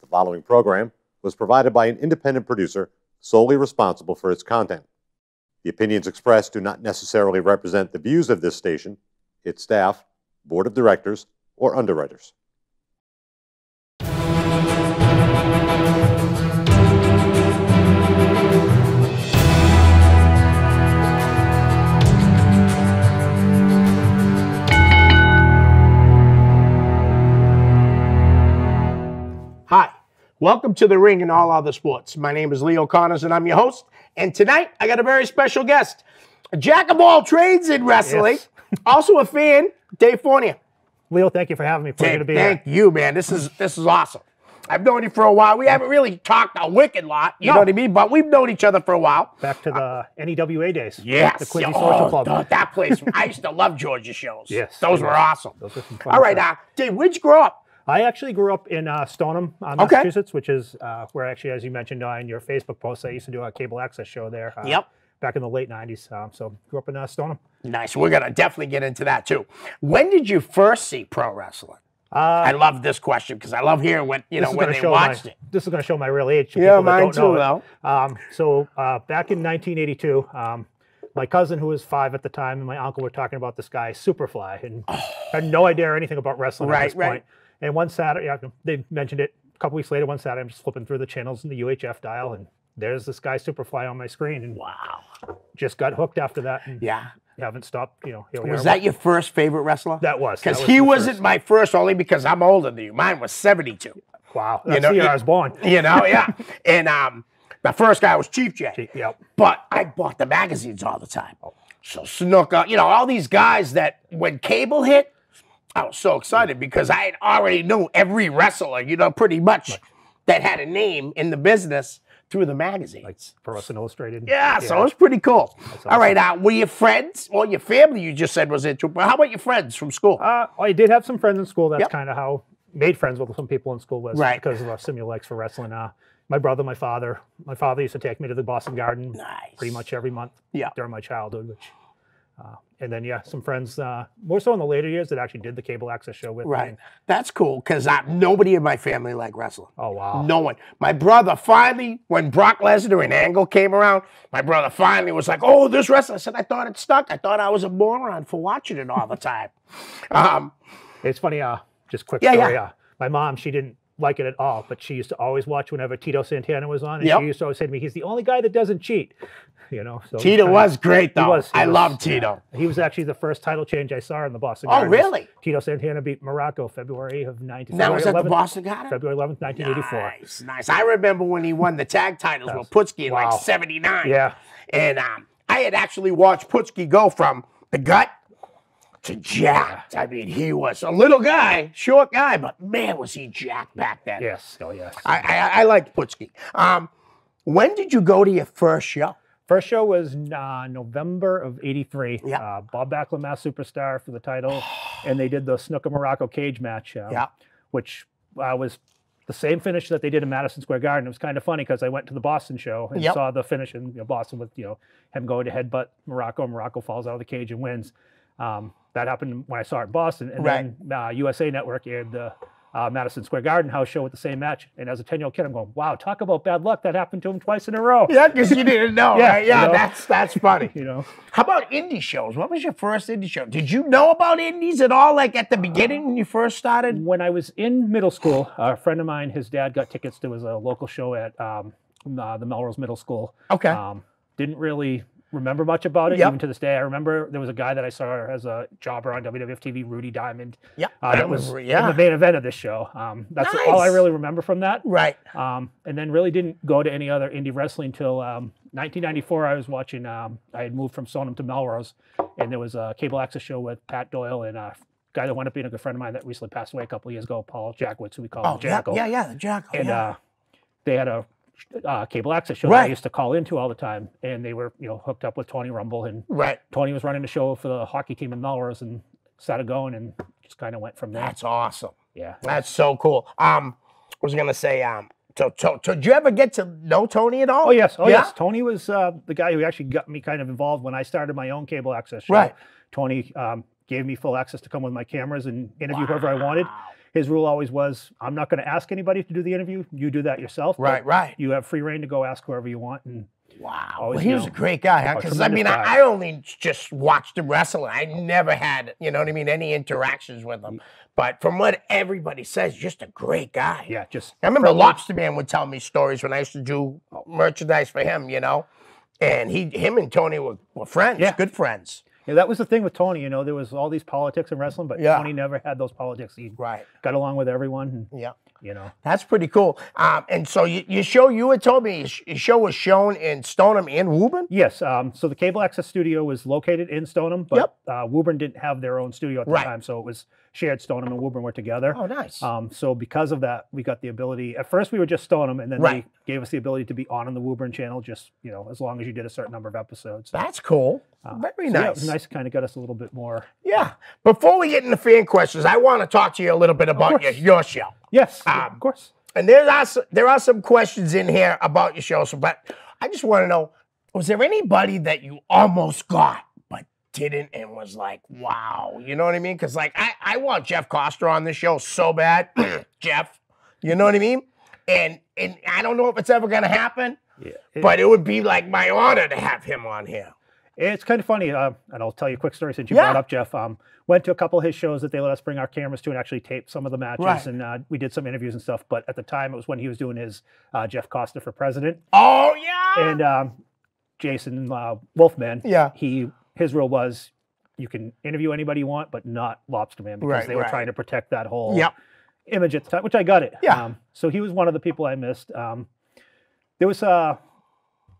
The following program was provided by an independent producer solely responsible for its content. The opinions expressed do not necessarily represent the views of this station, its staff, board of directors, or underwriters. Hi, welcome to The Ring and All Other Sports. My name is Leo Connors and I'm your host. And tonight I got a very special guest, a jack of all trades in wrestling, yes. Also a fan, Dave Fournier. Leo, thank you for having me. Pleasure to be here. Thank you, man. This is awesome. I've known you for a while. We haven't really talked a wicked lot, you know what I mean? But we've known each other for a while. Back to the NEWA days. Yes. The Quincy Social Club. That place. I used to love Georgia shows. Yes. Those were awesome. Those were some fun. All right, Dave, where'd you grow up? I actually grew up in Stoneham, Massachusetts, which is where actually, as you mentioned on your Facebook post, I used to do a cable access show there. Back in the late 90s. So grew up in Stoneham. Nice. We're going to definitely get into that too. When did you first see pro wrestling? I love this question because I love hearing when they watched it. This is going to show my real age to yeah, people that mine don't too, know though. So back in 1982, my cousin, who was 5 at the time, and my uncle were talking about this guy, Superfly, and had no idea anything about wrestling at this point. And one Saturday, they mentioned it a couple weeks later, one Saturday, I'm just flipping through the channels in the UHF dial, and there's this guy, Superfly, on my screen. And wow. Just got hooked after that. And yeah. Haven't stopped, Was that your first favorite wrestler? That was. Because he wasn't my first, only because I'm older than you. Mine was 72. Wow. That's the year I was born. Yeah. And my first guy was Chief J. Yep. But I bought the magazines all the time. So Snooker, all these guys that when cable hit, I was so excited because I already knew every wrestler, pretty much that had a name in the business through the magazines. Like Pro Wrestling Illustrated. Yeah, so it was pretty cool. Awesome. All right, were your friends, or your family you just said was into it, but how about your friends from school? I did have some friends in school. That's kind of how made friends with some people in school was because of our similar likes for wrestling. My brother, my father used to take me to the Boston Garden pretty much every month during my childhood, which... and then, some friends, more so in the later years, that actually did the cable access show with me. That's cool, because nobody in my family liked wrestling. Oh, wow. No one. My brother finally, when Brock Lesnar and Angle came around, my brother finally was like, oh, this wrestling. I said, I thought it stuck. I thought I was a moron for watching it all the time. It's funny, just quick story. My mom, she didn't like it at all, but she used to always watch whenever Tito Santana was on, and she used to always say to me, he's the only guy that doesn't cheat. So Tito was great, though. I love Tito. He was actually the first title change I saw in the Boston Garden. Oh, really? Tito Santana beat Morocco February of 19... That was at the Boston Garden? February 11th, 1984. Nice. I remember when he won the tag titles with Putski in like 79. Yeah. And I had actually watched Putski go from the gut to jacked. I mean, he was a little guy, short guy, but man, was he jacked back then. Yes. Oh, yes. I liked Putski. When did you go to your first show? First show was November of '83. Bob Backlund, Mass Superstar for the title, and they did the Snooker Morocco cage match, which was the same finish that they did in Madison Square Garden. It was kind of funny because I went to the Boston show and saw the finish in Boston with him going to headbutt Morocco. Morocco falls out of the cage and wins. That happened when I saw it in Boston, and then USA Network aired the Madison Square Garden house show with the same match. And as a 10-year-old kid, I'm going, wow, talk about bad luck. That happened to him twice in a row. Yeah, because you didn't know. That's funny. How about indie shows? What was your first indie show? Did you know about indies at all, like at the beginning when you first started? When I was in middle school, a friend of mine, his dad got tickets to a local show at the Melrose Middle School. Okay. Didn't really remember much about it, even to this day. I remember there was a guy that I saw as a jobber on WWF TV, Rudy Diamond. That was in the main event of this show. That's all I really remember from that. Right. And then really didn't go to any other indie wrestling until 1994. I was watching, I had moved from Stoneham to Melrose, and there was a cable access show with Pat Doyle and a guy that wound up being a good friend of mine that recently passed away a couple of years ago, Paul Jackwitz, who we call him Jacko. The Jacko. And they had a cable access show that I used to call into all the time, and they were hooked up with Tony Rumble, and Tony was running the show for the hockey team in Melrose and started going and just kind of went from there. That's awesome. Yeah, that's so cool. I was gonna say, so did you ever get to know Tony at all? Oh yes, yes. Tony was the guy who actually got me kind of involved when I started my own cable access show. Tony gave me full access to come with my cameras and interview whoever I wanted. his rule always was, I'm not going to ask anybody to do the interview. You do that yourself. Right, right. You have free reign to go ask whoever you want. And wow. Well, he was a great guy, because I mean, I only just watched him wrestle. I never had, you know what I mean, any interactions with him. But from what everybody says, just a great guy. Yeah, just. I remember Lobster Man would tell me stories when I used to do merchandise for him, you know, and him and Tony were friends, good friends. Yeah, that was the thing with Tony. You know, there was all these politics in wrestling, but Tony never had those politics. He got along with everyone. And, you know, that's pretty cool. And so your show, you had told me your show was shown in Stoneham and Woburn? Yes. So the Cable Access studio was located in Stoneham, but Woburn didn't have their own studio at the time, so it was shared. Stoneham and Woburn were together. Oh, nice. So because of that, we got the ability. At first, we were just Stoneham, and then they gave us the ability to be on the Woburn channel, just, you know, as long as you did a certain number of episodes. That's cool. Very nice. Yeah, it was nice to kind of get us a little bit more. Yeah. Before we get into fan questions, I want to talk to you a little bit about your show. Yes, of course. And there are some questions in here about your show. So, but I just want to know, was there anybody that you almost got but didn't and was like, wow, you know what I mean? Because like I want Jeff Coster on this show so bad, Jeff, you know what I mean? And I don't know if it's ever gonna happen, but it would be like my honor to have him on here. It's kind of funny, and I'll tell you a quick story since you brought up Jeff. Went to a couple of his shows that they let us bring our cameras to and actually tape some of the matches, and we did some interviews and stuff. But at the time, it was when he was doing his Jeff Costa for President. Oh, yeah! And Jason Wolfman, his rule was, you can interview anybody you want, but not Lobster Man, because they were trying to protect that whole image at the time, which I got it. Yeah. So he was one of the people I missed. There was...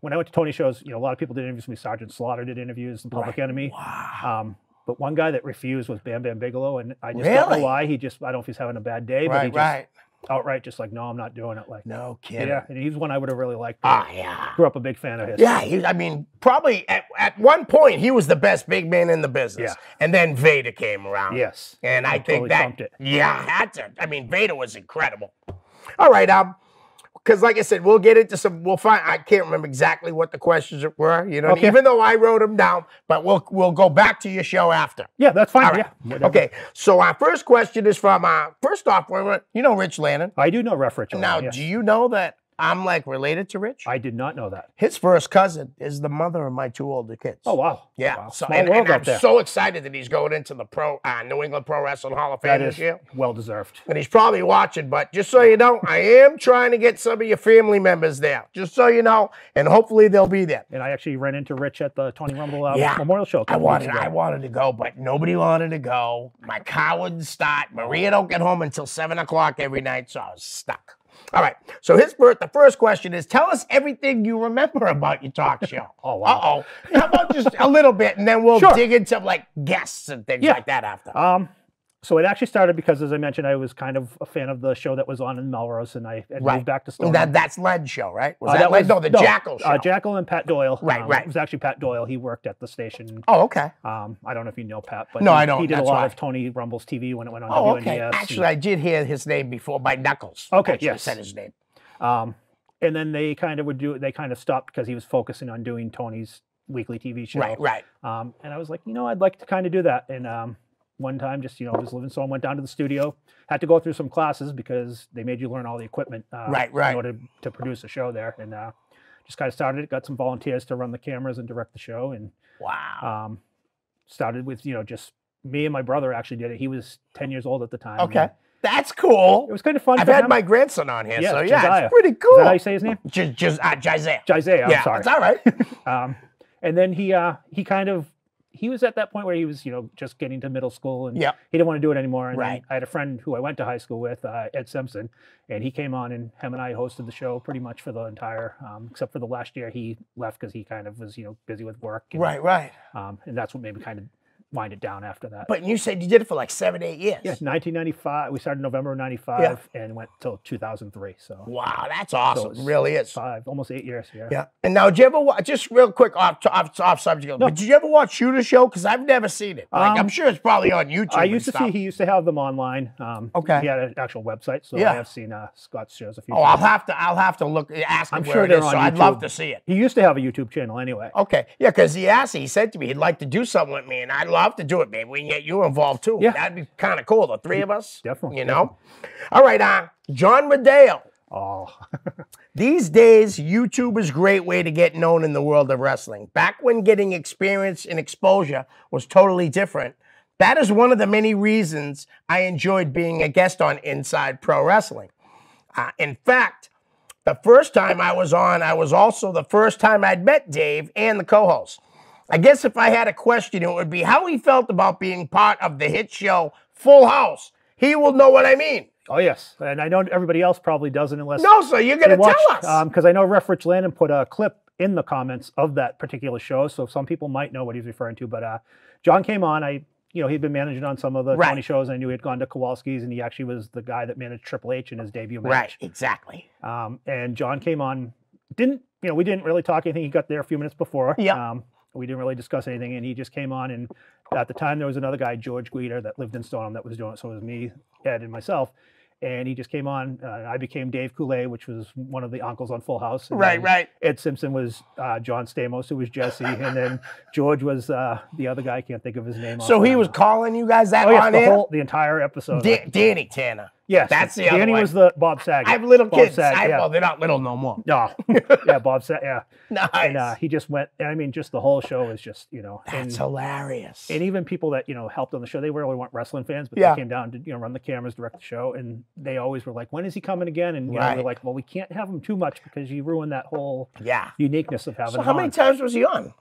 when I went to Tony's shows, you know, a lot of people did interviews with me. Sergeant Slaughter did interviews, The Public Enemy. Wow. But one guy that refused was Bam Bam Bigelow, and I just don't know why. I don't know if he's having a bad day, but he just outright just like, no, I'm not doing it. Like, no kidding. Yeah, and he's one I would have really liked. Yeah. Grew up a big fan of his. Yeah, I mean, probably at one point he was the best big man in the business. Yeah. And then Vader came around. Yes. And I think totally trumped it. Yeah, had to. I mean, Vader was incredible. All right, because like I said, we'll get into we'll find, I can't remember exactly what the questions were, you know, even though I wrote them down, but we'll go back to your show after. Yeah, that's fine. Right. Yeah. Okay, so our first question is from, first off, you know Rich Lannon? I do know Ref Rich. Now, do you know that I'm like related to Rich? I did not know that. His first cousin is the mother of my two older kids. Oh, wow. Yeah. Wow. So, and I'm so excited that he's going into the New England Pro Wrestling Hall of Fame this year. Well deserved. And he's probably watching, but just so you know, I am trying to get some of your family members there, just so you know, and hopefully they'll be there. And I actually ran into Rich at the Tony Rumble Memorial Show. I wanted to go, but nobody wanted to go. My car wouldn't start. Maria don't get home until 7 o'clock every night, so I was stuck. All right, so the first question is, tell us everything you remember about your talk show. Oh, wow. Uh-oh. How about just a little bit, and then we'll dig into, like, guests and things like that after. So it actually started because, as I mentioned, I was kind of a fan of the show that was on in Melrose, and I moved back to Stoneham. That's Len's show, right? Was that Len? No, the Jackal show. Jackal and Pat Doyle. Right. It was actually Pat Doyle. He worked at the station. Oh, okay. I don't know if you know Pat, but I don't. He did a lot of Tony Rumble's TV when it went on WNBS. Okay. Actually, I did hear his name before by Knuckles. Okay, yes. I said his name. And then they kind of stopped because he was focusing on doing Tony's weekly TV show. Right. And I was like, I'd like to kind of do that. And one time, just, was living, so I went down to the studio, had to go through some classes because they made you learn all the equipment in order to produce a show there. And just kind of started it, got some volunteers to run the cameras and direct the show. And started with, just me and my brother actually did it. He was 10 years old at the time. Okay. That's cool. It was kind of fun. I've had my grandson on here, so Josiah. It's pretty cool. Is that how you say his name? Josiah. Josiah, I'm sorry. It's all right. And then he was at that point where he was, just getting to middle school, and he didn't want to do it anymore. And then I had a friend who I went to high school with, Ed Simpson, and he came on, and him and I hosted the show pretty much for the entire, except for the last year he left because he kind of was, busy with work. And, right. And that's what made me kind of wind it down after that. But you said you did it for like 7, 8 years. Yeah, 1995. We started November of 95 and went till 2003. So wow, that's awesome. So it really is. Almost 8 years. Yeah. Yeah. And now, did you ever watch, just real quick off subject, but did you ever watch Shooter Show? Because I've never seen it. Like, I'm sure it's probably on YouTube. I used to see. He used to have them online. Okay. He had an actual website, so I have seen Scott's shows a few times. I'll have to look. Ask him I'm where sure it they're is. on So YouTube. I'd love to see it. He used to have a YouTube channel anyway. Okay. Yeah, because he said to me he'd like to do something with me, and I'd love love to do it, maybe we can get you involved too. Yeah. That'd be kind of cool, the three of us. Definitely. You know? All right, John Madeo. Oh. These days, YouTube is a great way to get known in the world of wrestling. Back when getting experience and exposure was totally different, that is one of the many reasons I enjoyed being a guest on Inside Pro Wrestling. In fact, the first time I was on, I was also the first time I'd met Dave and the co-host. I guess if I had a question, it would be how he felt about being part of the hit show Full House. He will know what I mean. Oh, yes. And I know everybody else probably doesn't unless... No, so you're going to tell us. Because I know Ref Rich Landon put a clip in the comments of that particular show, so some people might know what he's referring to. But John came on. He'd been managing on some of the Tony shows. I knew he'd gone to Kowalski's, and he actually was the guy that managed Triple H in his debut match. Right, exactly. And John came on. We didn't really talk anything. He got there a few minutes before. Yeah. We didn't really discuss anything, and he just came on. And at the time, there was another guy, George Guider, that lived in Stoneham that was doing it. So it was me, Ed, and myself. And he just came on. I became Dave Coulee, which was one of the uncles on Full House. And right. Ed Simpson was John Stamos, who was Jesse. And then George was the other guy. I can't think of his name. So he was calling you guys that yes, on air? The entire episode. Danny Tanner. Yes. That's the other Danny one. was the Bob Saget. I have little Bob kids. Saget, Well, they're not little no more. No. Yeah, Bob Saget, yeah. Nice. And he just went, and I mean, just the whole show is just, That's hilarious. And even people that, helped on the show, they really weren't wrestling fans, but they came down to, run the cameras, direct the show, and they always were like, when is he coming again? And we're like, well, we can't have him too much because you ruin that whole uniqueness of having him. So how many times was he on?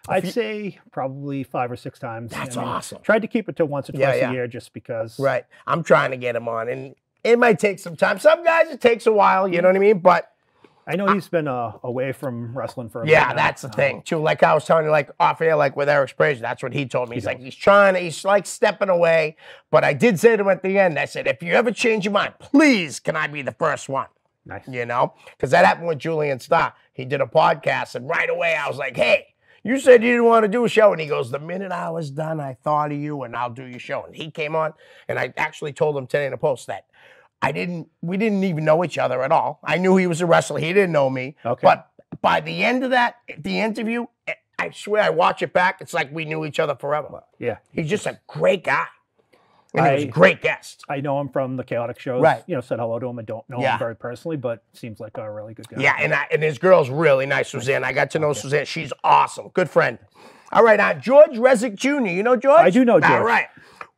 I'd say probably 5 or 6 times. That's awesome. Tried to keep it to once or twice a year just because. Right. I'm trying to get him on, and it might take some time. Some guys, it takes a while, you know what I mean? But I know he's been away from wrestling for a minute. Yeah, that's the thing, too. Like I was telling you, like off air, like with Eric Sprague, that's what he told me. He's like, he's like stepping away. But I did say to him at the end, I said, if you ever change your mind, please, can I be the first one? Nice. Because that happened with Julian Starr. He did a podcast, and right away I was like, hey, you said you didn't want to do a show. And he goes, the minute I was done, I thought of you, and I'll do your show. And he came on, and I actually told him today in a post that we didn't even know each other at all. I knew he was a wrestler. He didn't know me. Okay. But by the end of the interview, I swear I watch it back, it's like we knew each other forever. Yeah. He's just a great guy. And he was a great guest. I know him from the Chaotic shows. Right. Said hello to him. I don't know him very personally, but seems like a really good guy. Yeah, and his girl's really nice, Suzanne. I got to know Suzanne. She's awesome. Good friend. All right, George Resnick Jr. You know George? I do know George. All right.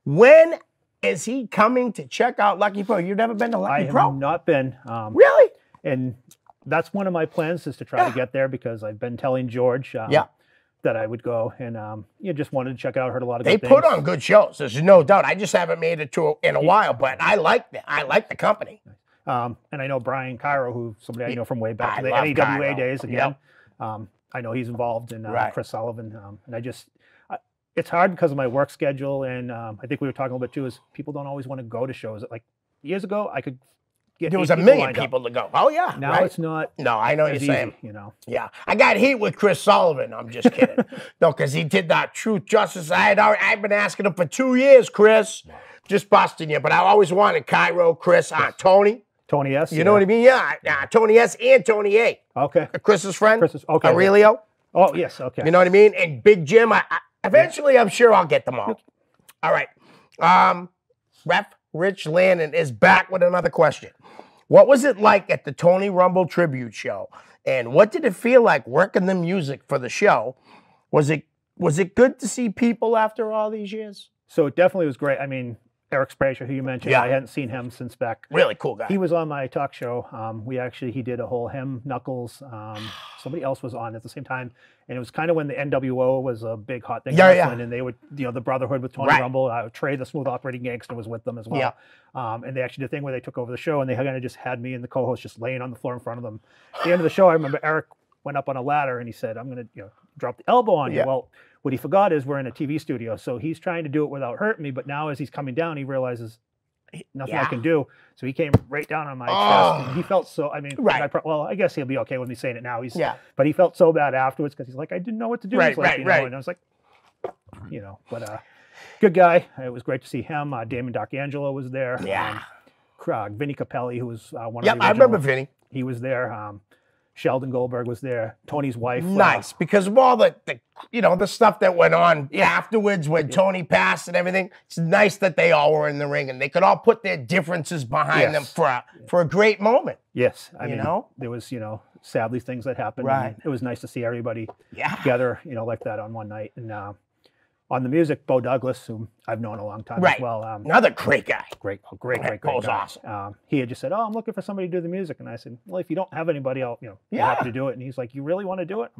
When is he coming to check out Lucky Pro? You've never been to Lucky Pro? I have not been. Really? And that's one of my plans is to try to get there because I've been telling George that I would go and just wanted to check it out. Heard a lot of good things. They put on good shows. There's no doubt. I just haven't made it to in a while, but I like the company. And I know Brian Cairo, who somebody I know from way back in the love NEWA Cairo. days again. I know he's involved in Chris Sullivan. And it's hard because of my work schedule. And I think we were talking a little bit too, is people don't always want to go to shows. Like years ago, I could get there was a million people to go. Oh yeah. Now it's not. No, I know what you're saying. Easy, Yeah, I got heat with Chris Sullivan. I'm just kidding. No, because he did that Truth Justice. I've been asking him for 2 years, Chris. Just busting you, but I always wanted Cairo, Chris, Tony. Tony S. You know what I mean? Yeah, Tony S. and Tony A. Okay. Chris's friend. Okay. Aurelio. Oh yes. Okay. You know what I mean? And Big Jim. Eventually, I'm sure I'll get them all. All right. Ref Rich Landon is back with another question. What was it like at the Tony Rumble tribute show? And what did it feel like working the music for the show? Was it good to see people after all these years? So it definitely was great. I mean, Eric Sprague, who you mentioned, I hadn't seen him since back. Really cool guy. He was on my talk show. He did a whole him, Knuckles. Somebody else was on at the same time. And it was kind of when the NWO was a big hot thing. And they would, the Brotherhood with Tony Rumble. Trey, the Smooth Operating Gangster, was with them as well. And they actually did a thing where they took over the show and they kind of just had me and the co-host just laying on the floor in front of them. At the end of the show, I remember Eric went up on a ladder and he said, I'm going to drop the elbow on you. Well, what he forgot is we're in a TV studio. So he's trying to do it without hurting me. But now as he's coming down, he realizes nothing I can do. So he came right down on my chest. And he felt so, I guess he'll be okay with me saying it now. But he felt so bad afterwards because he's like, I didn't know what to do. And I was like, good guy. It was great to see him. Damon Darkangelo was there. Yeah. Vinny Capelli, who was one of the original. I remember Vinny. He was there. Sheldon Goldberg was there. Tony's wife. Nice, because of all the the stuff that went on afterwards when Tony passed and everything. It's nice that they all were in the ring and they could all put their differences behind them for a great moment. Yes, I mean, there was sadly things that happened. Right. It was nice to see everybody together, like that on one night. And on the music, Bo Douglas, whom I've known a long time as well. Another great guy. Great guy. Awesome. He had just said, "Oh, I'm looking for somebody to do the music," and I said, "Well, if you don't have anybody else, you're happy to do it." And he's like, "You really want to do it?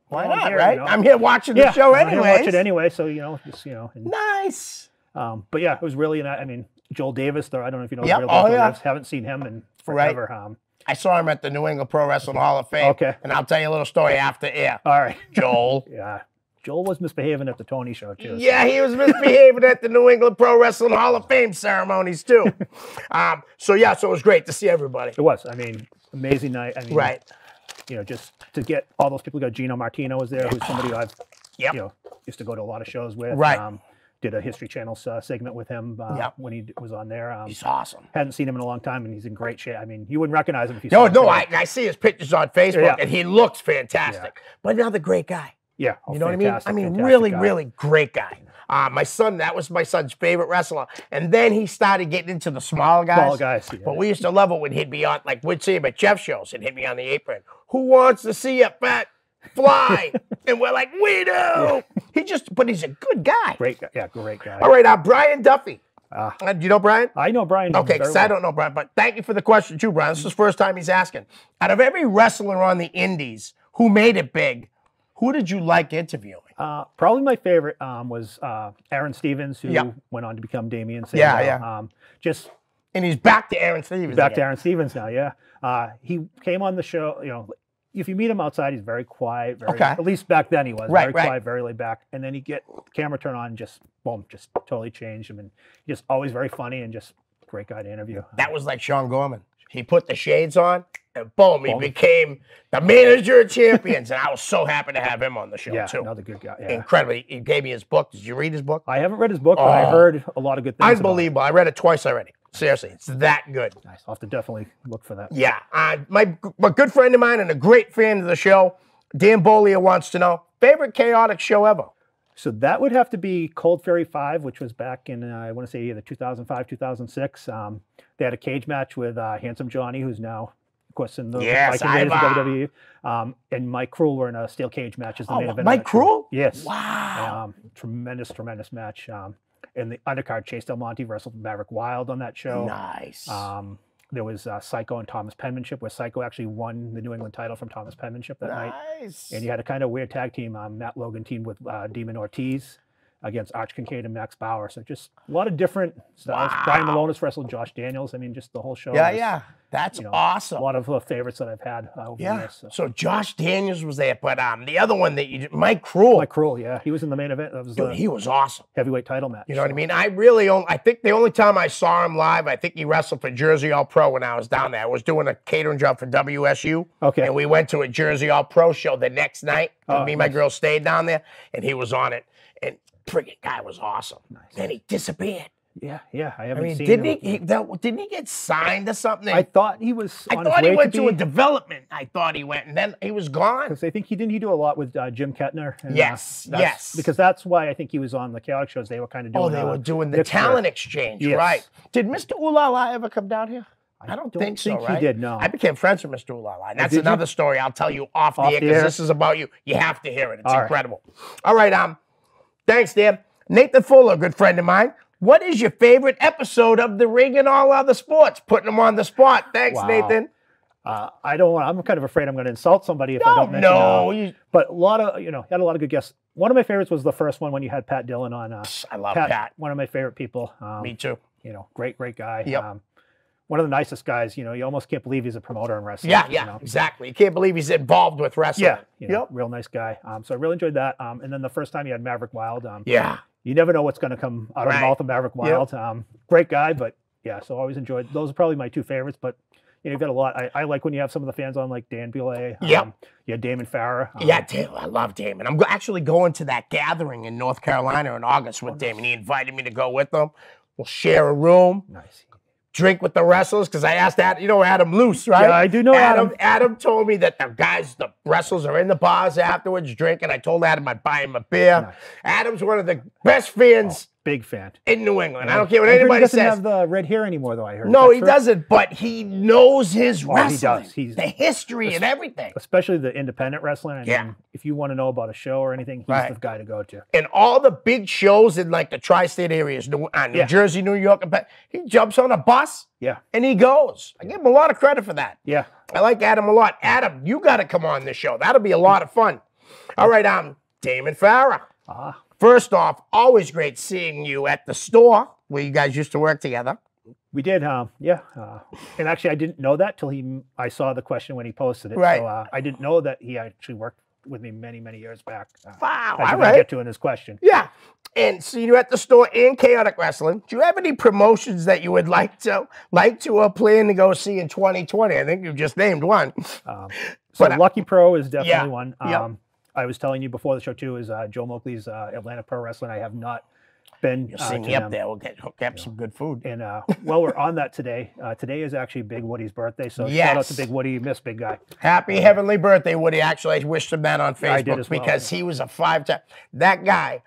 Why not? Right? I'm here watching the show anyway. Watch it anyway, so and, nice. But yeah, it was really. I mean, Joel Davis, though. I don't know if you know. Davis. Haven't seen him in forever. I saw him at the New England Pro Wrestling Hall of Fame. Okay. And I'll tell you a little story after air. All right. Joel. Yeah. Joel was misbehaving at the Tony show, too. Yeah, he was misbehaving at the New England Pro Wrestling Hall of Fame ceremonies, too. So it was great to see everybody. It was. I mean, amazing night. I mean, just to get all those people. Gino Martino was there, who's somebody I've, used to go to a lot of shows with. Right. Did a History Channel segment with him when he was on there. He's awesome. Hadn't seen him in a long time, and he's in great shape. I mean, you wouldn't recognize him if you saw him. No, I see his pictures on Facebook, and he looks fantastic. But another great guy. Yeah, you know what I mean? I mean, really, really great guy. My son, that was my son's favorite wrestler. And then he started getting into the small guys. Small guys, yeah. But we used to love it when he'd be on, like we'd see him at Jeff shows and he'd be on the apron. Who wants to see a fat fly? And we're like, we do. Yeah. But he's a good guy. Great guy. Yeah, great guy. All right, Brian Duffy. Do you know Brian? I know Brian. Okay, because I don't know Brian, but thank you for the question too, Brian. This is the first time he's asking. Out of every wrestler on the indies who made it big, who did you like interviewing? Probably my favorite was Aaron Stevens, who went on to become Damien Sandow. And he's back to Aaron Stevens. To Aaron Stevens now, yeah. He came on the show, if you meet him outside, he's very quiet. At least back then he was. Very quiet, very laid back. And then he get the camera turn on and just totally changed him. And just always very funny and just great guy to interview. That was like Sean Gorman. He put the shades on and boom, he became the manager of champions. And I was so happy to have him on the show too. Another good guy. Yeah. Incredibly. He gave me his book. Did you read his book? I haven't read his book, but I heard a lot of good things. Unbelievable. I read it twice already. Seriously, it's that good. Nice. I'll have to definitely look for that. Yeah. My good friend of mine and a great fan of the show, Dan Bolia, wants to know, favorite chaotic show ever? So that would have to be Cold Fury 5, which was back in, I want to say either 2005, 2006. They had a cage match with Handsome Johnny, who's now, of course, in the Viking Raiders of WWE. And Mike Krul were in a steel cage match as the main event. Mike Krul? Yes. Wow. Tremendous match. In the undercard, Chase Del Monte wrestled Maverick Wild on that show. Nice. There was Psycho and Thomas Penmanship, where Psycho actually won the New England title from Thomas Penmanship that night. And you had a kind of weird tag team. Matt Logan teamed with Demon Ortiz against Arch Kincaid and Max Bauer. So just a lot of different styles. Wow. Brian Malonis wrestled Josh Daniels. I mean, just the whole show. That's awesome. A lot of favorites that I've had over the years. So Josh Daniels was there, but the other one that Mike Krul. Mike Krul, yeah. He was in the main event. That was he was awesome. Heavyweight title match. You know what I mean? I think the only time I saw him live, I think he wrestled for Jersey All Pro when I was down there. I was doing a catering job for WSU. Okay. And we went to a Jersey All Pro show the next night. Me and my girl stayed down there, and he was on it. And friggin' guy was awesome. Nice. Then he disappeared. Yeah. I haven't seen didn't he get signed or something? I thought he was. I thought he went to a development. I thought he went, and then he was gone. Because I think he do a lot with Jim Kettner. And, yes. Because that's why I think he was on the chaotic shows. They were kind of doing. They were doing the talent exchange, right? Did Mr. Ulala ever come down here? I don't think so, right? He did. No. I became friends with Mr. Ulala. And that's another story I'll tell you off the air because this is about you. You have to hear it. It's incredible. All right. Thanks, Dan. Nathan Fuller, a good friend of mine. What is your favorite episode of The Ring and All Other Sports? Putting them on the spot. Thanks, Nathan. I don't want. I'm kind of afraid I'm going to insult somebody if I don't mention. But a lot of had a lot of good guests. One of my favorites was the first one when you had Pat Dillon on. I love Pat. One of my favorite people. Me too. Great guy. Yep. One of the nicest guys. You almost can't believe he's a promoter in wrestling. Yeah, exactly. You can't believe he's involved with wrestling. Real nice guy. So I really enjoyed that. And then the first time you had Maverick Wild. You never know what's going to come out of the mouth of Maverick Wild. Great guy, but so I always enjoyed. Those are probably my two favorites, but you've got a lot. I like when you have some of the fans on, like Dan Boulet. You had Damon Farah. I love Damon. I'm actually going to that gathering in North Carolina in August with Damon. He invited me to go with him. We'll share a room. Nice. drink with the wrestlers? Because I asked Adam, you know Adam Luce, right? Yeah, I do know Adam. Adam told me that the wrestlers are in the bars afterwards drinking. I told Adam I'd buy him a beer. Nice. Adam's one of the best fans. Big fan. In New England. I don't care what I heard anybody he doesn't says. have the red hair anymore, though, I heard. No, he doesn't, but he knows his Oh, wrestling. he does. The history and everything. Especially the independent wrestling. I mean, Yeah. if you want to know about a show or anything, he's Right. the guy to go to. And all the big shows in like the tri-state areas, New Jersey, New York, he jumps on a bus Yeah. and he goes. I give him a lot of credit for that. Yeah. I like Adam a lot. Adam, you got to come on this show. That'll be a lot of fun. All right, Damon Farah. First off, always great seeing you at the store where you guys used to work together. We did, yeah. And actually, I didn't know that till I saw the question when he posted it. Right. So I didn't know that he actually worked with me many, many years back. Wow, I all did right. get to in his question. Yeah. And see you at the store in Chaotic Wrestling. Do you have any promotions that you would like to plan to go see in 2020? I think you just named one. So Lucky Pro is definitely yeah, one. yep. I was telling you before the show too is Joe Moakley's Atlanta Pro Wrestling. I have not been. You'll see me up there. We'll hook up some good food. And while we're on that today, today is actually Big Woody's birthday. So shout out to Big Woody. You missed Big Guy. Happy heavenly birthday, Woody. Actually, I wished him that on Facebook I did as well. because he was a 5-time. That guy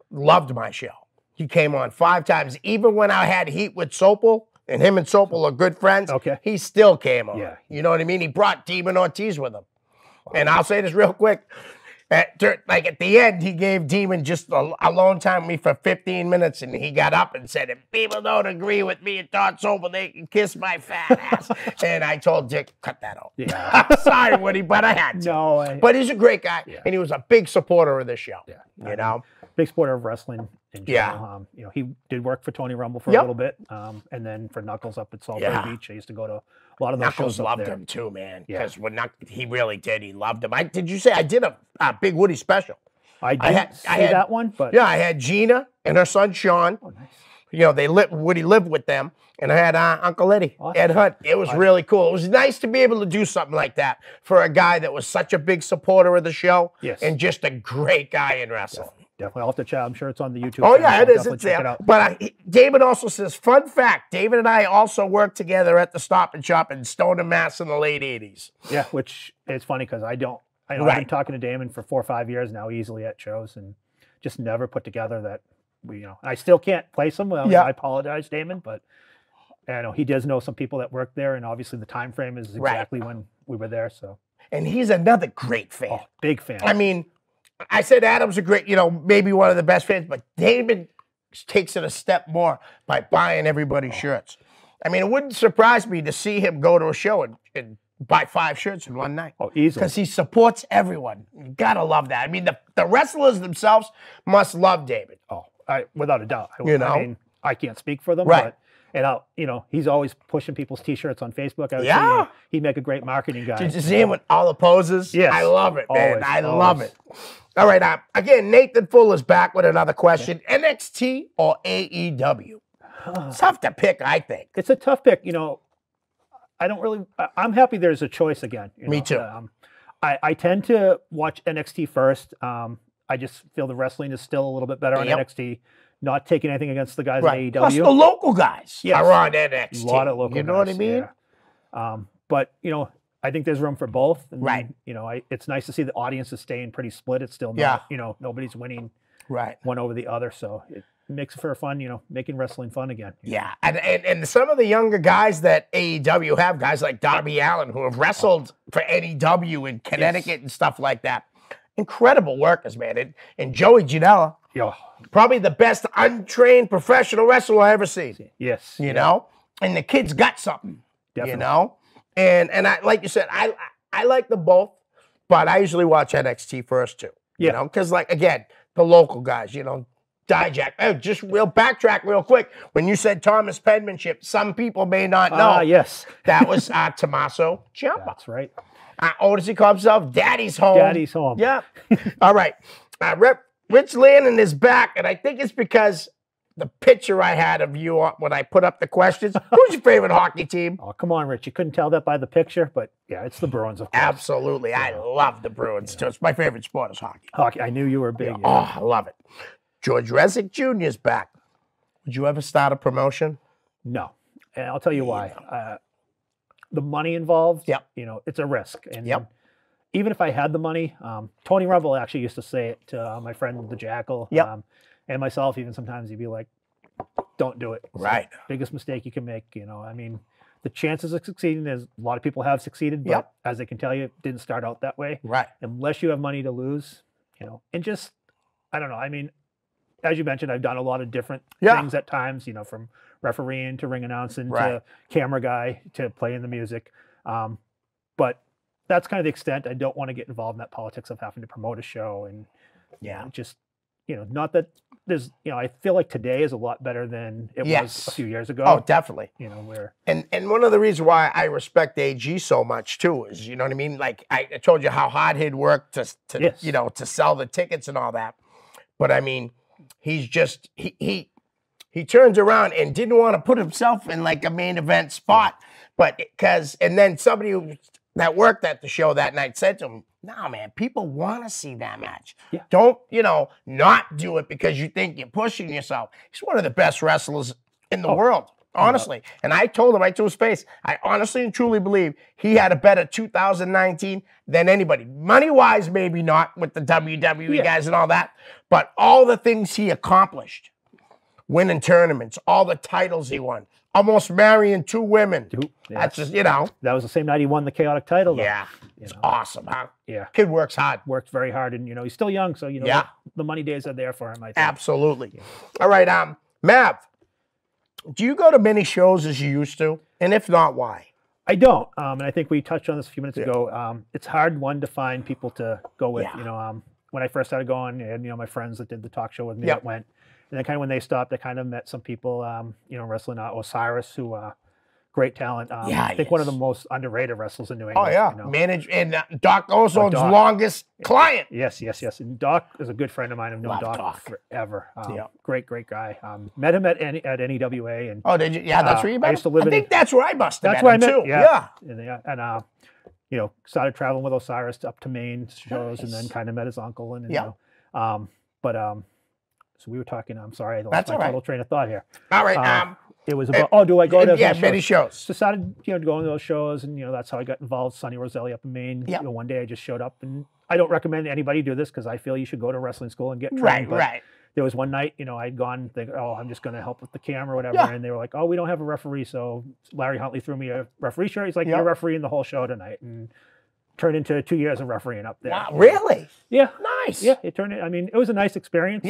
loved my show. He came on 5 times. Even when I had heat with Sopel, and him and Sopel are good friends, he still came on. Yeah. You know what I mean? He brought Demon Ortiz with him. And I'll say this real quick. At the end, he gave Demon just a alone time with me for 15 minutes, and he got up and said, if people don't agree with me and Todd Sopel, they can kiss my fat ass. And I told Dick, cut that out. Yeah. Sorry, Woody, but I had to. No. But he's a great guy, and he was a big supporter of the show. Yeah. You know? Big supporter of wrestling in general. You know, he did work for Tony Rumble for a little bit, and then for Knuckles up at Salt Lake Beach. I used to go to a lot of those Knuckles shows. loved him too, man. Because when he really did, he loved him. Did you say I did a Big Woody special? I didn't see that one, but yeah, I had Gina and her son Sean. Oh, nice. You know, Woody lived with them, and I had Uncle Eddie, Ed Hunt. It was really cool. It was nice to be able to do something like that for a guy that was such a big supporter of the show, and just a great guy in wrestling. Definitely, I'll have to check. I'm sure it's on the YouTube. Oh, channel, yeah, so it I'll is. definitely It's check there. it out. But David also says, fun fact, David and I also worked together at the Stop and Shop in Stoneham, Mass. in the late 80s. Yeah, which is funny because I know I've been talking to Damon for 4 or 5 years now, easily at shows, and just never put together that I still can't place him. I apologize, Damon, but I know he does know some people that work there, and obviously the time frame is exactly when we were there. So, and he's another great fan. Big fan. I mean, I said Adam's a great, maybe one of the best fans, but Damon takes it a step more by buying everybody's shirts. I mean, it wouldn't surprise me to see him go to a show and buy 5 shirts in one night. Oh, easily. Because he supports everyone. You gotta love that. I mean, the wrestlers themselves must love David. Oh, without a doubt. I mean, I can't speak for them, right? And he's always pushing people's T-shirts on Facebook. I would say he'd make a great marketing guy. Did you see him with all the poses? Yes. I love it, man. Always, love it. All right, again, Nathan Full is back with another question. NXT or AEW? It's tough to pick, I think. It's a tough pick. I'm happy there's a choice again. Me too. I tend to watch NXT first. I just feel the wrestling is still a little bit better on NXT. Not taking anything against the guys at AEW. Plus the local guys are on NXT. A lot of local guys. You know what I mean? Yeah. But, I think there's room for both. And, right. It's nice to see the audience is staying pretty split. It's still not, nobody's winning one over the other. So it makes it for fun, making wrestling fun again. Yeah. And some of the younger guys that AEW have, guys like Darby Allin, who have wrestled for NEW in Connecticut and stuff like that. Incredible workers, man. And Joey Janela, probably the best untrained professional wrestler I ever seen. Yes. You know? And the kid's got something. Definitely. And I, like you said, I like them both, but I usually watch NXT first too. You know, because again, the local guys, Dijak. We'll backtrack real quick. When you said Thomas Penmanship, some people may not know. Yes. That was Tommaso Ciampa. That's right. What does he call himself? Daddy's home. Daddy's home. Yeah. All right. Rich Landon is back, and I think it's because the picture I had of you when I put up the questions. Who's your favorite hockey team? Oh, come on, Rich. You couldn't tell that by the picture, but yeah, it's the Bruins, of course. Absolutely. I love the Bruins, too. It's my favorite sport is hockey. Hockey. I knew you were big. Oh, I love it. George Resnick Jr. is back. Would you ever start a promotion? No. And I'll tell you why. The money involved, you know, it's a risk. And even if I had the money, Tony Rumble actually used to say it to my friend, the Jackal, and myself, even sometimes he'd be like, don't do it. It's the biggest mistake you can make, you know. I mean, the chances of succeeding is a lot of people have succeeded, but as they can tell you, it didn't start out that way. Unless you have money to lose, you know, and just, I don't know. I mean, as you mentioned, I've done a lot of different things at times, you know, from refereeing to ring announcing to camera guy to playing the music. But that's kind of the extent. I don't want to get involved in that politics of having to promote a show and just, you know, not that there's, you know, I feel like today is a lot better than it was a few years ago. Oh, definitely. You know, where and one of the reasons why I respect AG so much too is, you know what I mean? Like I told you how hard he'd worked to you know, to sell the tickets and all that. But I mean, he's just he turns around and didn't want to put himself in like a main event spot, but and then somebody that worked at the show that night said to him, "No, man, people want to see that match. Don't, you know, not do it because you think you're pushing yourself." He's one of the best wrestlers in the world, honestly. And I told him right to his face, I honestly and truly believe he had a better 2019 than anybody. Money-wise, maybe not with the WWE guys and all that, but all the things he accomplished, winning tournaments, all the titles he won, almost marrying 2 women. That's just, you know. That was the same night he won the chaotic title, though. Yeah. It's awesome, huh? Yeah. Kid works hard. Worked very hard, and, you know, he's still young, so, you know, the money days are there for him, I think. Absolutely. All right, Mav, do you go to many shows as you used to? And if not, why? I don't. And I think we touched on this a few minutes ago. It's hard, one, to find people to go with. You know, when I first started going, and, you know, my friends that did the talk show with me that went. And then kind of when they stopped, I kind of met some people, you know, wrestling Osiris, who great talent. I think one of the most underrated wrestlers in New England. Oh, yeah. You know. And Doc Ozon's longest client. Yes. And Doc is a good friend of mine. I've known Doc forever. Great guy. Met him at NEWA. And, oh, did you? Yeah, that's where you met him? I used to live I think that's where I must have met him, too. Yeah. And you know, started traveling with Osiris up to Maine shows, and then kind of met his uncle. And, you know, so we were talking, I'm sorry, I lost my total train of thought here. All right. It was about, do I go to many shows? So started, you know, going to those shows, and, you know, that's how I got involved. Sonny Roselli up in Maine. You know, one day I just showed up, and I don't recommend anybody do this because I feel you should go to wrestling school and get trained. Right. There was one night, you know, I'd gone, thinking, oh, I'm just going to help with the camera or whatever. And they were like, oh, we don't have a referee. So Larry Huntley threw me a referee shirt. He's like, you're refereeing the whole show tonight. And turned into 2 years of refereeing up there. Wow, really? Yeah. Nice. Yeah, it turned. I mean, it was a nice experience.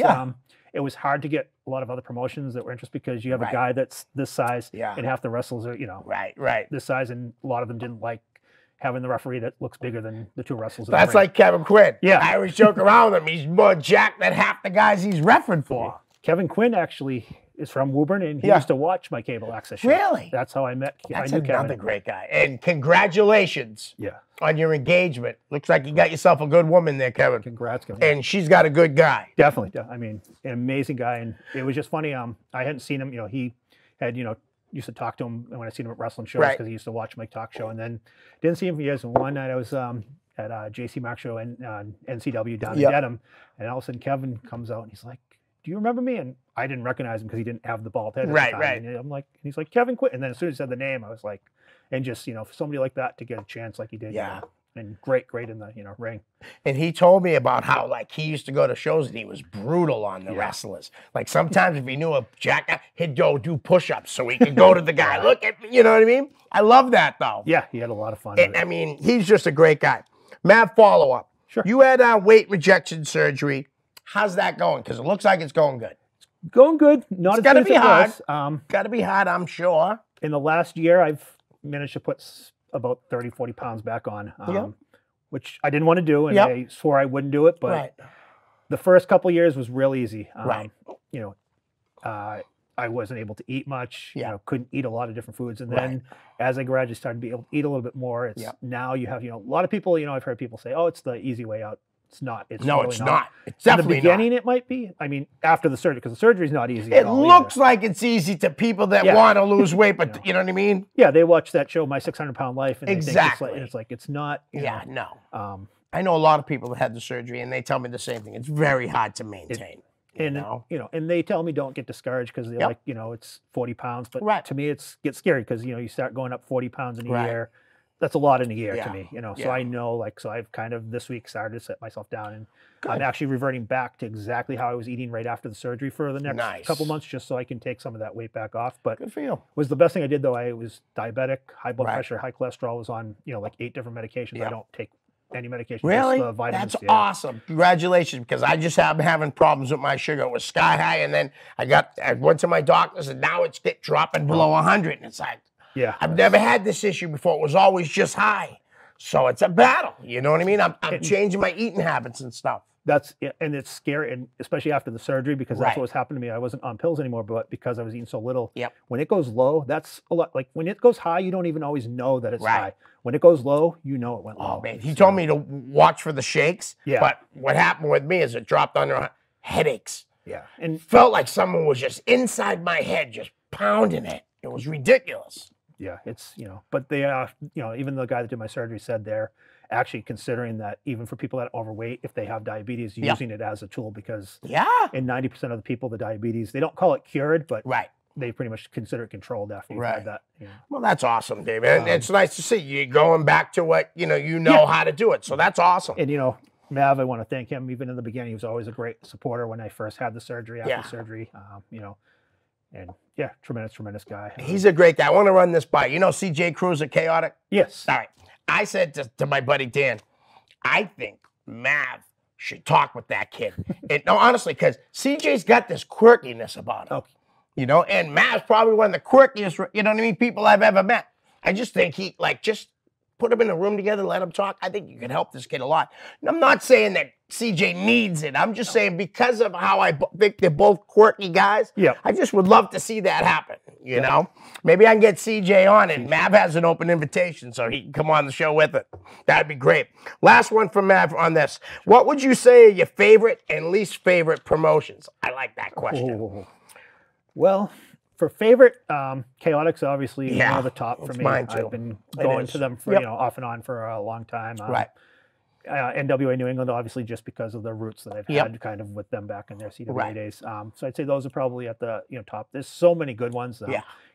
It was hard to get a lot of other promotions that were interested because you have a guy that's this size, and half the wrestlers are, you know, this size, and a lot of them didn't like having the referee that looks bigger than the 2 wrestlers. That's like Kevin Quinn. Yeah, I always joke around with him. He's more jacked than half the guys he's refereed for. Kevin Quinn actually is from Woburn, and he used to watch my cable access show. Really? That's how I met. That's I knew another Kevin. great guy. And congratulations on your engagement. Looks like you got yourself a good woman there, Kevin. Congrats, Kevin. And she's got a good guy. Definitely. I mean, an amazing guy. And it was just funny. I hadn't seen him. You know, he had, you know, used to talk to him when I seen him at wrestling shows because he used to watch my talk show. And then didn't see him for years. And one night I was at JC Mark show and NCW down in Dedham. And all of a sudden Kevin comes out and he's like, do you remember me? And I didn't recognize him because he didn't have the bald head at the time. And I'm like, and he's like, Kevin Quinn. And then as soon as he said the name, I was like, and just, you know, for somebody like that to get a chance like he did. You know, and great in the, you know, ring. And he told me about how, like, he used to go to shows and he was brutal on the wrestlers. Like, sometimes if he knew a jack, he'd go do push-ups so he could go to the guy. Look at me, you know what I mean? I love that, though. Yeah, he had a lot of fun. And, I mean, he's just a great guy. Matt, follow-up. Sure. You had weight rejection surgery. How's that going? Because it looks like it's going good. Going good. Not as good as it was. Got to be hard, I'm sure. In the last year, I've managed to put about 30, 40 pounds back on, which I didn't want to do, and I swore I wouldn't do it, but the first couple of years was real easy. You know, I wasn't able to eat much, you know, couldn't eat a lot of different foods. And then as I gradually started to be able to eat a little bit more, it's now you have, you know, a lot of people, you know, I've heard people say, oh, it's the easy way out. It's not. It's no, really it's not. It's definitely in the beginning, it might be. I mean, after the surgery, because the surgery is not easy. It looks like it's easy to people that want to lose weight, but you know what I mean? Yeah, they watch that show, My 600-Pound Life, and they think it's like it's not. Yeah, no. I know a lot of people that had the surgery, and they tell me the same thing. It's very hard to maintain. And and they tell me don't get discouraged because they're like, it's 40 pounds. But to me, it gets scary because you start going up 40 pounds in a year. That's a lot in a year to me, So I know, so I've kind of this week started to set myself down, and I'm actually reverting back to exactly how I was eating right after the surgery for the next couple months, just so I can take some of that weight back off. But good for you. Was the best thing I did though. I was diabetic, high blood pressure, high cholesterol. Was on like 8 different medications. I don't take any medication. Really? Just the vitamins. That's awesome. Congratulations, because I just have been having problems with my sugar. It was sky high, and then I went to my doctors, and now it's dropping below 100, and it's like, I've never had this issue before. It was always just high. So it's a battle. You know what I mean? I'm changing my eating habits and stuff. And it's scary, and especially after the surgery, because that's what was happening to me. I wasn't on pills anymore, but because I was eating so little. When it goes low, that's a lot. Like when it goes high, you don't even always know that it's high. When it goes low, you know it went low. Oh man, he told me to watch for the shakes. But what happened with me is it dropped under headaches. And felt like someone was just inside my head, just pounding it. It was ridiculous. It's but they even the guy that did my surgery said they're actually considering that even for people that are overweight, if they have diabetes, using it as a tool, because in 90% of the people, the diabetes, they don't call it cured, but they pretty much consider it controlled after you've had that. Well, that's awesome, David. And it's nice to see you going back to what you know how to do it. So that's awesome. And Mav, I want to thank him. Even in the beginning, he was always a great supporter when I first had the surgery, after surgery. And tremendous guy. He's a great guy. I want to run this by. CJ Cruz at Chaotic? Yes. All right. I said to my buddy Dan, I think Mav should talk with that kid. No, honestly, because CJ's got this quirkiness about him. And Mav's probably one of the quirkiest, people I've ever met. I just think he, just put them in a room together, let them talk. I think you can help this kid a lot. And I'm not saying that CJ needs it. I'm just saying because of how I think they're both quirky guys, I just would love to see that happen, you know? Maybe I can get CJ on it. Mav has an open invitation, so he can come on the show with it. That'd be great. Last one from Mav on this. What would you say are your favorite and least favorite promotions? I like that question. Well, for favorite, Chaotic's obviously one of the top for me. Mine too. I've been going to them for off and on for a long time. NWA New England, obviously, just because of the roots that I've had kind of with them back in their CWA days. So I'd say those are probably at the top. There's so many good ones.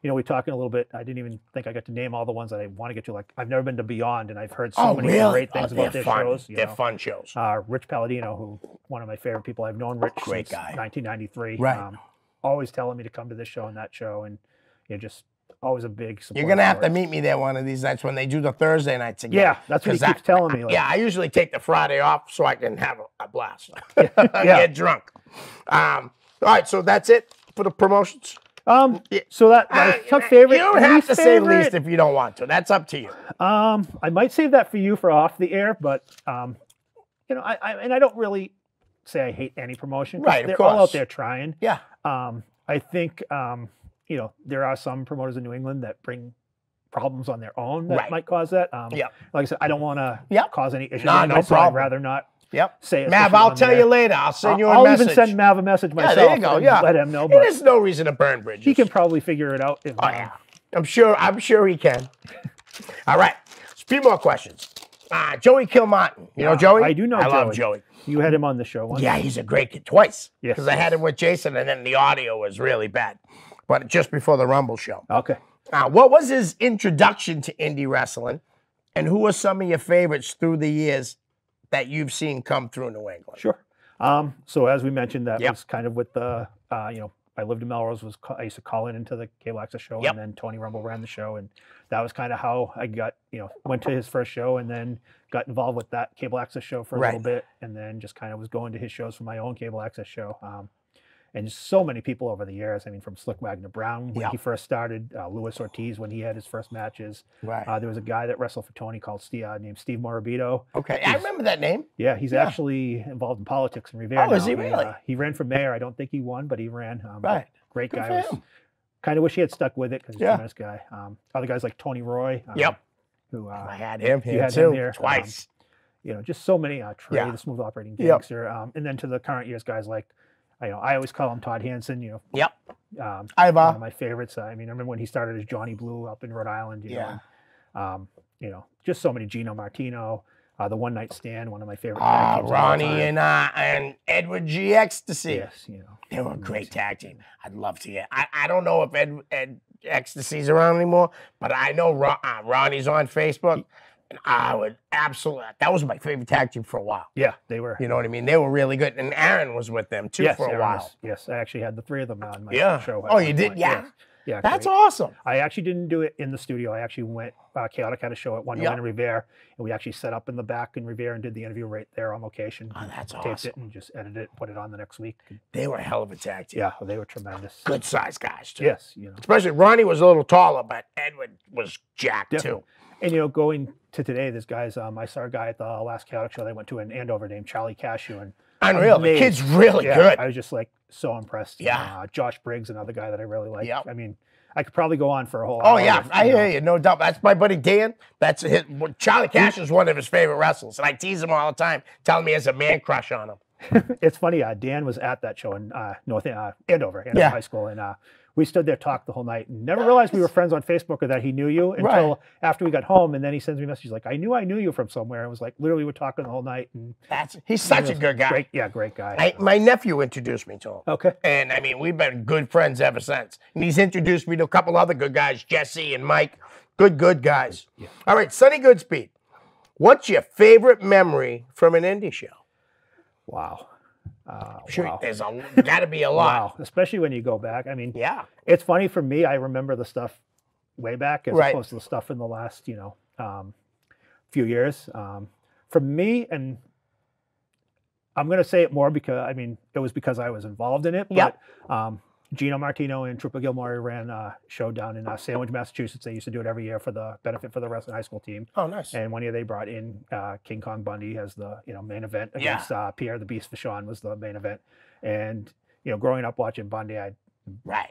We're talking a little bit. I didn't even think I got to name all the ones that I want to get to. Like I've never been to Beyond, and I've heard so many great things about their shows. They're fun shows. Rich Palladino, who one of my favorite people. I've known Rich since 1993. Always telling me to come to this show and that show, and just always a big support. You're going to have to meet me there one of these nights when they do the Thursday nights again. Yeah, that's what he keeps telling me. I usually take the Friday off so I can have a blast. Get drunk. All right, so that's it for the promotions? So that's favorite. You don't have to say least if you don't want to. That's up to you. I might save that for you for off the air, but, I don't really say I hate any promotion. Right, they're all out there trying. Yeah. I think, there are some promoters in New England that bring problems on their own that might cause that. Like I said, I don't want to cause any issues. No problem. I'd rather not say it. Mav, I'll tell you later. I'll send you a message. message. I'll even send Mav a message myself. There you go. Let him know. But there's no reason to burn bridges. He can probably figure it out. I'm sure he can. All right. A few more questions. Joey Kilmartin. You know Joey? I do know I Joey. love Joey. You had him on the show once. Yeah, he's a great kid. Twice. Yes. Because I had him with Jason, and then the audio was really bad. But just before the Rumble show. Okay. What was his introduction to indie wrestling, and who are some of your favorites through the years that you've seen come through New England? Sure. So as we mentioned, that was kind of with the, I lived in Melrose. I used to call into the Cable Access show, and then Tony Rumble ran the show, and that was kind of how I got, went to his first show, and then got involved with that Cable Access show for a little bit, and then just kind of was going to his shows for my own Cable Access show. And so many people over the years. I mean, from Slick Wagner Brown when he first started, Luis Ortiz when he had his first matches. There was a guy that wrestled for Tony called named Steve Morabito. Okay, I remember that name. Yeah, he's actually involved in politics in Revere. Oh, is he really? He ran for mayor. I don't think he won, but he ran. Great Good guy. Kind of wish he had stuck with it because he's a nice guy. Other guys like Tony Roy. Who I had him here had too, him here. Twice. Just so many. Trey, the smooth operating gangster. And then to the current years guys like, I always call him Todd Hansen. One of my favorites. I mean, I remember when he started as Johnny Blue up in Rhode Island. Just so many. Gino Martino. The One Night Stand, one of my favorite tag teams. Ronnie and Edward G. Ecstasy. Yes, you know. They were a great tag team. I'd love to get. I don't know if Ed Ecstasy's around anymore, but I know Ronnie's on Facebook. And I would absolutely. That was my favorite tag team for a while. Yeah, they were. You know what I mean? They were really good. And Aaron was with them too for a while. Yes, I actually had the three of them on my show. Oh, you did? Yeah. Yes. Yeah, that's awesome. I actually didn't do it in the studio. I actually went, Chaotic had a show at One in Revere, and we actually set up in the back in Revere and did the interview right there on location. Oh, that's taped awesome. it and just edited it, put it on the next week. They were a hell of a tag team. Yeah, they were tremendous. Good sized guys, too. Yes, you know. Especially Ronnie was a little taller, but Edward was jacked, too. And, you know, going to today, there's guys, I saw a guy at the last Chaotic show they went to in Andover named Charlie Cashew. And unreal. The kid's really good. I was just, like, so impressed. Yeah. Josh Briggs, another guy that I really like. Yep. I mean, I could probably go on for a whole hour. Oh, yeah. I hear you. No doubt. That's my buddy Dan. That's Charlie Cash is one of his favorite wrestlers. And I tease him all the time, telling me he has a man crush on him. It's funny. Dan was at that show in Andover High School. And we stood there, talked the whole night, and never realized we were friends on Facebook or that he knew you until after we got home. And then he sends me a message like, I knew you from somewhere. And it was like, literally, we're talking the whole night. And he's such a good guy. Great guy. My nephew introduced me to him. Okay. And I mean, we've been good friends ever since. And he's introduced me to a couple other good guys, Jesse and Mike. Good guys. Yeah. All right, Sonny Goodspeed. What's your favorite memory from an indie show? Wow. Sure, there's got to be a lot. Wow, especially when you go back. I mean, yeah, it's funny for me. I remember the stuff way back as opposed to the stuff in the last, few years. For me, and I'm going to say it more because I mean it was because I was involved in it. But Gino Martino and Trooper Gilmore ran a show down in Sandwich, Massachusetts. They used to do it every year for the benefit for the wrestling high school team. Oh, nice. And one year they brought in King Kong Bundy as the main event against Pierre the Beast Vachon was the main event. And growing up watching Bundy, I'd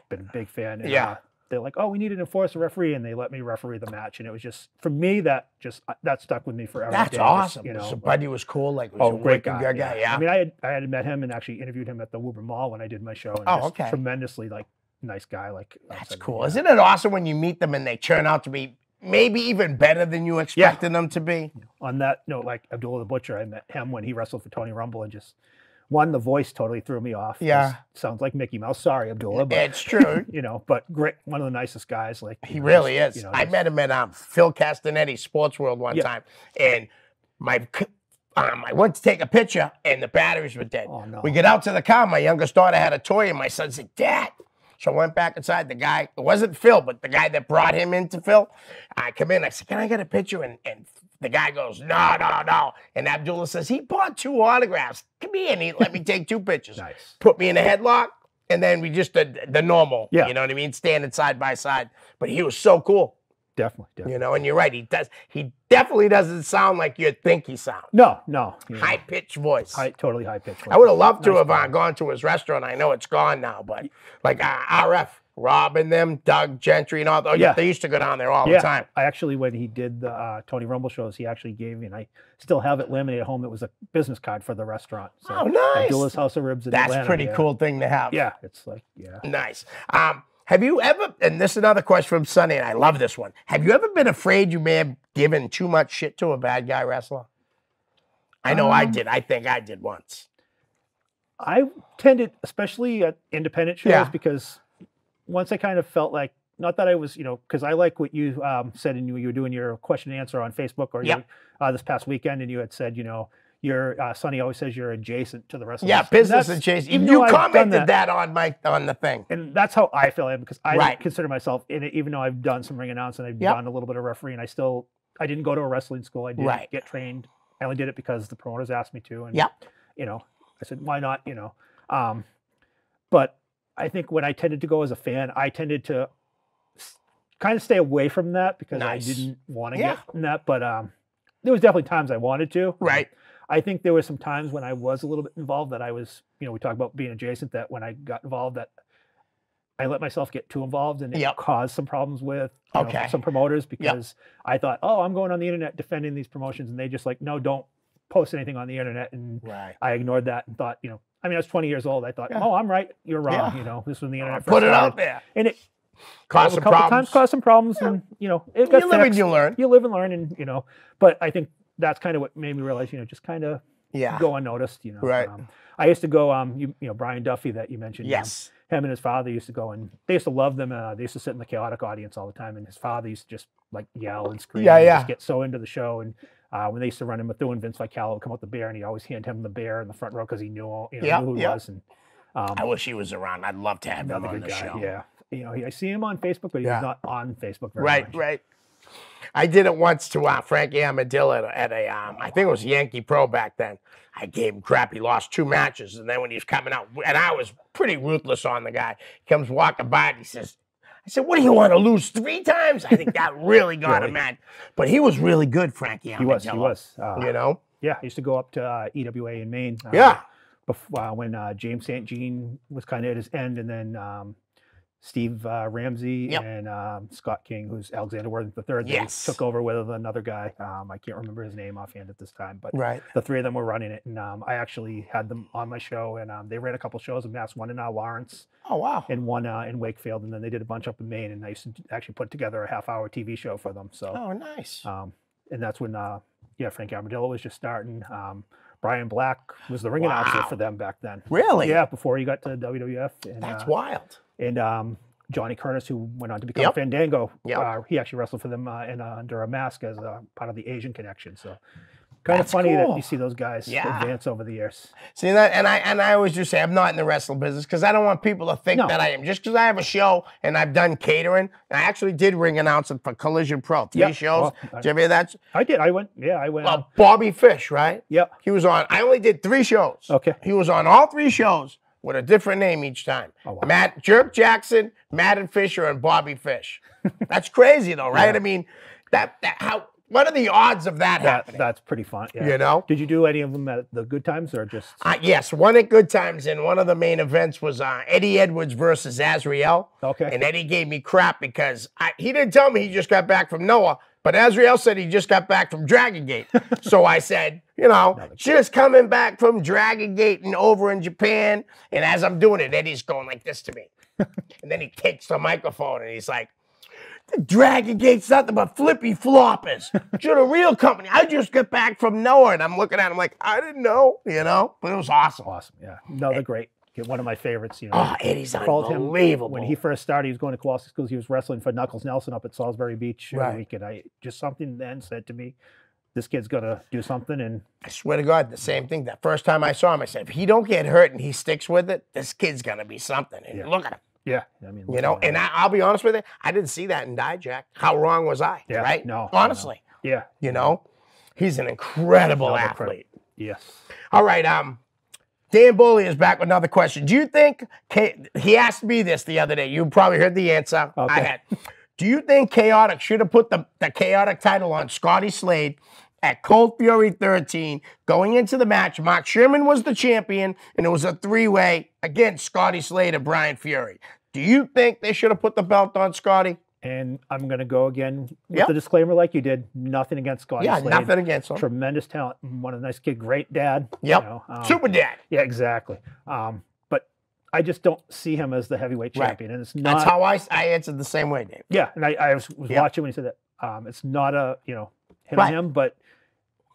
been a big fan. And, they're like, oh, we need an enforcer referee, and they let me referee the match. And it was just for me that stuck with me forever. That's awesome. So Bundy was cool, like was a great guy. Yeah. I mean, I had met him and actually interviewed him at the Woburn Mall when I did my show. And tremendously nice guy. That's cool. Isn't it awesome when you meet them and they turn out to be maybe even better than you expected them to be? On that note, like Abdullah the Butcher, I met him when he wrestled for Tony Rumble and just. One, the voice totally threw me off. Yeah. Sounds like Mickey Mouse. Sorry, Abdullah. But, it's true. But great. One of the nicest guys. He really is. I met him at Phil Castanetti's Sports World one time. And I went to take a picture and the batteries were dead. Oh, no. We get out to the car. My youngest daughter had a toy and my son said, Dad. So I went back inside. The guy, it wasn't Phil, but the guy that brought him into Phil. I come in. I said, can I get a picture? And the guy goes, no. And Abdullah says, he bought 2 autographs. Come here. And he let me take 2 pictures. Nice. Put me in a headlock. And then we just did the normal, you know what I mean? Standing side by side. But he was so cool. Definitely. And you're right. He definitely doesn't sound like you think he sounds. No. High-pitched voice. Totally high-pitched voice. I would have loved to have gone to his restaurant. I know it's gone now, but like RF, Rob and them, Doug Gentry and all those, they used to go down there all the time. I actually, when he did the Tony Rumble shows, he actually gave me, and I still have it laminated at home, it was a business card for the restaurant. So, oh, nice. Abdullah's House of Ribs in That's Atlanta. A pretty cool thing to have. Yeah, it's like, Nice. Have you ever, and this is another question from Sonny, and I love this one. Have you ever been afraid you may have given too much shit to a bad guy wrestler? I know I did. I think I did once. I tended, especially at independent shows, because once I kind of felt like, not that I was, because I like what you said, and you were doing your question and answer on Facebook or this past weekend, and you had said, you're Sonny always says you're adjacent to the wrestlers. Yeah, business adjacent. You commented that on the thing, and that's how I feel because I consider myself in it. Even though I've done some ring announcing, I've done a little bit of refereeing. I didn't go to a wrestling school. I didn't get trained. I only did it because the promoters asked me to, and I said why not? But I think when I tended to go as a fan, I tended to kind of stay away from that because I didn't want to get in that. But there was definitely times I wanted to. Right. I think there were some times when I was a little bit involved that I was, we talk about being adjacent, that when I got involved that I let myself get too involved and it caused some problems with some promoters because I thought, I'm going on the internet defending these promotions and they just like, no, don't post anything on the internet. And I ignored that and thought, I was 20 years old. I thought, I'm right. You're wrong. This was the internet. Put it out there. And it caused some problems. Caused some problems and, it got you live and you learn. You live and learn and, but I think that's kind of what made me realize, just kind of Yeah. go unnoticed, Right. I used to go, Brian Duffy that you mentioned. Yes. Him and his father used to go, and they used to love them. They used to sit in the chaotic audience all the time, and his father used to just like yell and scream. Yeah, and yeah. Just get so into the show. And when they used to run in Methuen, Vince Vicale would come out the bear, and he'd always hand him the bear in the front row because he knew, knew who he was. And I wish he was around. I'd love to have him another on good the guy. show. Yeah. I see him on Facebook, but he's not on Facebook very much. Right. I did it once to Frankie Amadillo at a, I think it was Yankee Pro back then. I gave him crap. He lost 2 matches. And then when he was coming out, and I was pretty ruthless on the guy, he comes walking by and he says, I said, what do you want to lose 3 times? I think that really got him mad. But he was really good, Frankie Amadillo. He was. Yeah, I used to go up to EWA in Maine. Before, when James St. Jean was kind of at his end, and then Steve Ramsey and Scott King, who's Alexander Worthing III, they took over with another guy. I can't remember his name offhand at this time, but the 3 of them were running it. And I actually had them on my show, and they ran a couple shows in Mass, one in Lawrence. Oh, wow. And one in Wakefield, and then they did a bunch up in Maine, and I used to actually put together a half-hour TV show for them. So, oh, nice. And that's when, Frank Armadillo was just starting. Brian Black was the ring announcer for them back then. Really? Yeah, before he got to WWF. And, that's wild. And Johnny Curtis, who went on to become Fandango, he actually wrestled for them under a mask as part of the Asian connection. So kind of funny that you see those guys advance over the years. See that, and I always just say I'm not in the wrestling business because I don't want people to think that I am. Just because I have a show and I've done catering, and I actually did ring announcing for Collision Pro, 3 shows. Did you ever hear that? I did. I went. Yeah, I went. Well, Bobby Fish, right? Yep. He was on. I only did 3 shows. Okay. He was on all 3 shows with a different name each time. Oh, wow. Matt Jerk Jackson, Madden Fisher, and Bobby Fish. That's crazy though, right? I mean, how. What are the odds of that happening? That's pretty fun. Yeah. You know? Did you do any of them at the Good Times or just? Yes, one at Good Times, and one of the main events was Eddie Edwards versus Azrael. Okay. And Eddie gave me crap because he didn't tell me he just got back from Noah, but Azrael said he just got back from Dragon Gate. So I said, just coming back from Dragon Gate and over in Japan. And as I'm doing it, Eddie's going like this to me. And then he takes the microphone and he's like, the Dragon Gate's nothing but flippy floppers. You're the real company. I just got back from Noah, and I'm looking at him like, I didn't know, But it was awesome. Awesome, yeah. No, they're great. One of my favorites, Oh, Eddie's unbelievable. When he first started, he was going to Kowalski Schools. He was wrestling for Knuckles Nelson up at Salisbury Beach every week, and something then said to me, this kid's going to do something. And I swear to God, the same thing. That first time I saw him, I said, if he don't get hurt and he sticks with it, this kid's going to be something. And look at him. Yeah, I mean, and I'll be honest with you, I didn't see that in Dijak. How wrong was I? Yeah, right? No, honestly. Yeah, he's an incredible athlete. Yes. All right. Dan Boley is back with another question. Do you think he asked me this the other day? You probably heard the answer. Okay. I had. Do you think Chaotic should have put the Chaotic title on Scotty Slade at Cold Fury 13 going into the match? Mark Sherman was the champion, and it was a 3-way against Scotty Slade and Brian Fury. Do you think they should have put the belt on Scotty? And I'm going to go again with the disclaimer like you did. Nothing against Scotty Slade. Nothing against him. Tremendous talent. One of the nice kid. Great dad. Yep. Super dad. Yeah, exactly. But I just don't see him as the heavyweight champion. And it's not. That's how I answered the same way, Dave. Yeah, and I was watching when he said that. It's not a, hit on him, but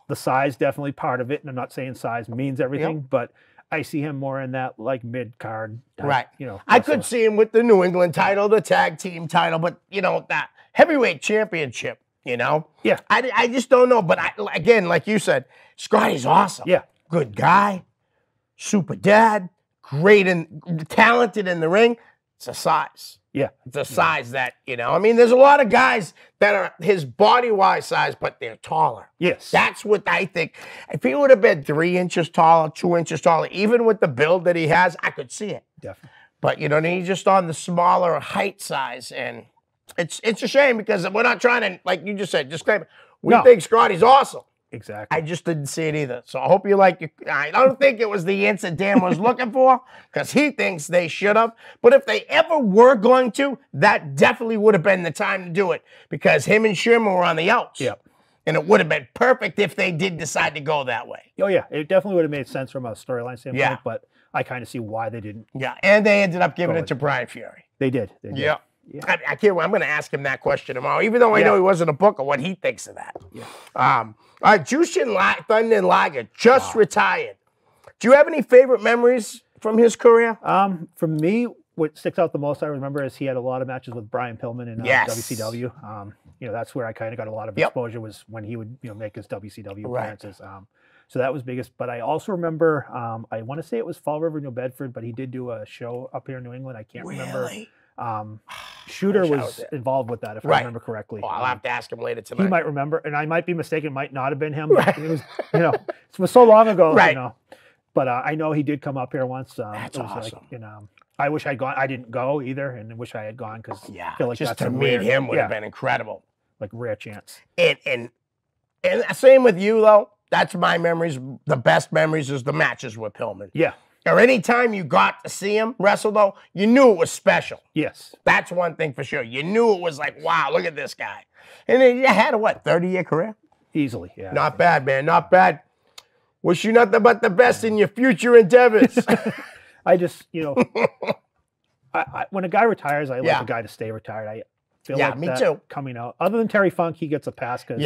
the size definitely part of it. And I'm not saying size means everything, but I see him more in that like mid card. Right. I could see him with the New England title, the tag team title, but that heavyweight championship, Yeah. I just don't know. But again, like you said, Scotty's awesome. Yeah. Good guy, super dad, great and talented in the ring. It's a size. Yeah. It's a size that, I mean, there's a lot of guys that are his body-wise size, but they're taller. Yes. That's what I think. If he would have been 3 inches taller, 2 inches taller, even with the build that he has, I could see it. Definitely. But, he's just on the smaller height size, and it's a shame because we're not trying to, like you just said, disclaimer. We think Scotty's awesome. Exactly. I just didn't see it either. So I hope you like it. I don't think it was the answer Dan was looking for because he thinks they should have. But if they ever were going to, that definitely would have been the time to do it because him and Sherman were on the outs. Yep. And it would have been perfect if they did decide to go that way. Oh, yeah. It definitely would have made sense from a storyline standpoint, Yeah. but I kind of see why they didn't. Yeah. And they ended up giving it to Brian Fury. They did. Yeah. Yeah. I can't. I'm going to ask him that question tomorrow, even though I know he wasn't a booker. What he thinks of that. Yeah. All right, Jushin Thunder and Liger just retired. Do you have any favorite memories from his career? For me, what sticks out the most I remember is he had a lot of matches with Brian Pillman in WCW. You know, that's where I kind of got a lot of exposure was when he would, you know, make his WCW appearances. So that was biggest. But I also remember, I want to say it was Fall River, New Bedford, but he did do a show up here in New England. I can't remember. Shooter was involved with that, if I remember correctly. Oh, I'll have to ask him later tonight. He might remember, and I might be mistaken. It might not have been him. But it was, you know, it was so long ago. You know, but I know he did come up here once. That's awesome. Like, you know, I wish I'd gone. I didn't go either, and I wish I had gone because I feel like just that's to meet him would have been incredible. Like rare chance. And same with you though. That's my memories. The best memories is the matches with Pillman. Yeah. Or any time you got to see him wrestle, though, you knew it was special. Yes. That's one thing for sure. You knew it was like, wow, look at this guy. And then you had a, 30-year career? Easily, yeah. Not bad, man. Not bad. Wish you nothing but the best in your future endeavors. I just, you know, when a guy retires, I like a guy to stay retired. I feel like me that too. Coming out. Other than Terry Funk, he gets a pass because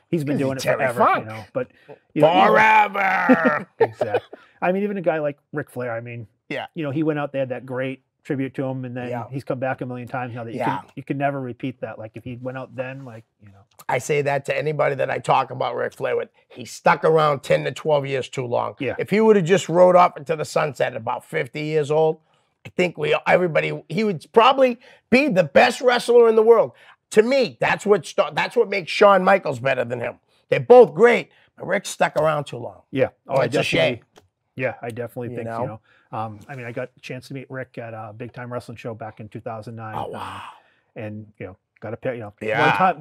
he's been doing it forever. Funk. You know, but forever. Exactly. I mean, even a guy like Ric Flair. I mean, you know, he went out there, that great tribute to him, and then he's come back a million times now that you can never repeat that. Like if he went out then, like, you know. I say that to anybody that I talk about Ric Flair with. He stuck around 10 to 12 years too long. Yeah. If he would have just rode off into the sunset at about 50 years old, I think he would probably be the best wrestler in the world. To me, that's what makes Shawn Michaels better than him. They're both great, but Rick stuck around too long. Yeah. Oh, it's a shame. Yeah, I definitely think, you know. I mean, I got a chance to meet Rick at a Big Time Wrestling show back in 2009. Oh, wow. And, you know, got to pay, you know,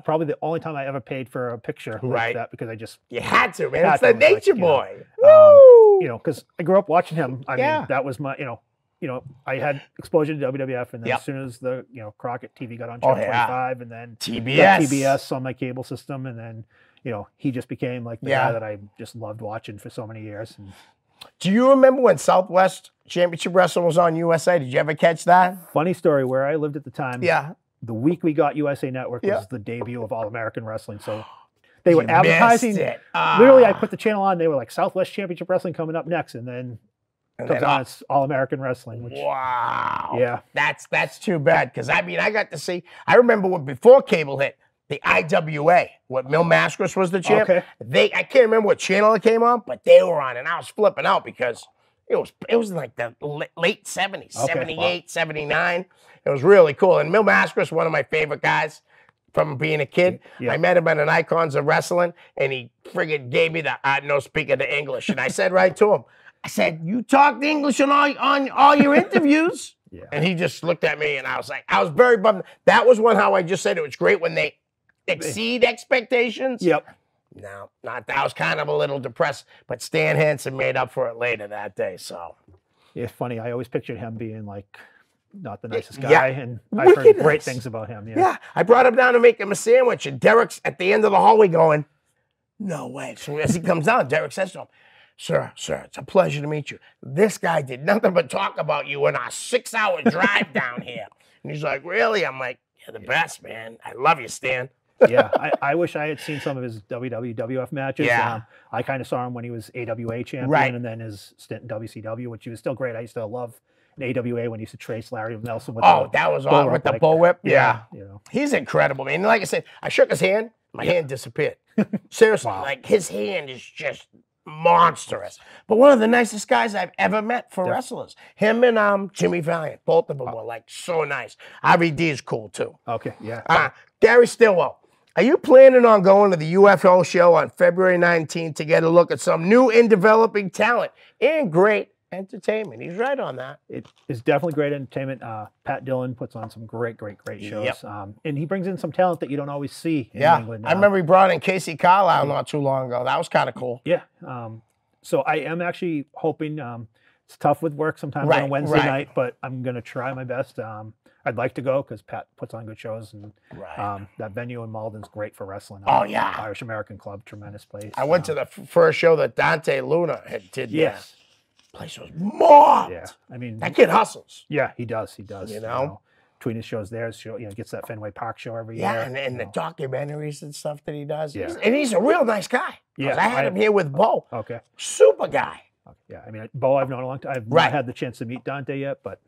probably the only time I ever paid for a picture like that, because I just... You had to, man. It's the Nature Boy. You know, because I grew up watching him. I mean, that was my, you know, I had exposure to WWF, and then as soon as the, you know, Crockett TV got on Channel 25, and then TBS on my cable system, and then, you know, he just became like the guy that I just loved watching for so many years. And, do you remember when Southwest Championship Wrestling was on USA? Did you ever catch that? Funny story, where I lived at the time, the week we got USA Network was the debut of All American Wrestling. So they were advertising. Literally, I put the channel on. They were like, Southwest Championship Wrestling coming up next. And then comes on, it's All American Wrestling. Which, wow. Yeah. That's too bad. Because, I mean, I got to see, I remember when before cable hit, the IWA, what Mil Mascaras was the champ. I can't remember what channel it came on, but they were on, and I was flipping out because it was like the late 70s, 78, 79. It was really cool. And Mil Mascaras, one of my favorite guys from being a kid. I met him at an Icons of Wrestling, and he friggin' gave me the no speaking to English. And I said right to him, I said, you talked English on all your interviews? And he just looked at me, and I was like, I was very bummed. That was one how I just said it was great when they exceed expectations. No, not that. I was kind of a little depressed, but Stan Hansen made up for it later that day. So, it's funny. I always pictured him being like not the nicest guy, and I've heard great things about him. I brought him down to make him a sandwich, and Derek's at the end of the hallway going, "No way!" So as he comes down, Derek says to him, Sir, it's a pleasure to meet you. This guy did nothing but talk about you in our 6-hour drive down here." And he's like, "Really?" I'm like, "You're the best, man. I love you, Stan." I wish I had seen some of his WWF matches. I kind of saw him when he was AWA champion, and then his stint in WCW, which he was still great. I used to love in AWA when he used to trace Larry Nelson with that was awesome with the bullwhip. You know. He's incredible, man. Like I said, I shook his hand, my hand disappeared. Seriously, like his hand is just monstrous. But one of the nicest guys I've ever met for wrestlers. Him and Jimmy Valiant, both of them were like so nice. RVD is cool too. Gary Stillwell, are you planning on going to the UFO show on February 19th to get a look at some new and developing talent and great entertainment? He's right on that. It is definitely great entertainment. Pat Dillon puts on some great shows. And he brings in some talent that you don't always see in England. I remember he brought in Casey Carlisle not too long ago. That was kind of cool. So I am actually hoping, it's tough with work sometimes on a Wednesday night, but I'm going to try my best. I'd like to go because Pat puts on good shows, and that venue in Malden's great for wrestling. Irish American Club, tremendous place. I went to the first show that Dante Luna did. Yes. Place was mobbed. I mean, that kid hustles. He does. You know? between his shows there, so, gets that Fenway Park show every year. Yeah, and the documentaries and stuff that he does. Yeah. He's a real nice guy. Yeah, I had him here with Bo. Okay. Super guy. Yeah, I mean, Bo, I've known a long time. I've not had the chance to meet Dante yet, but.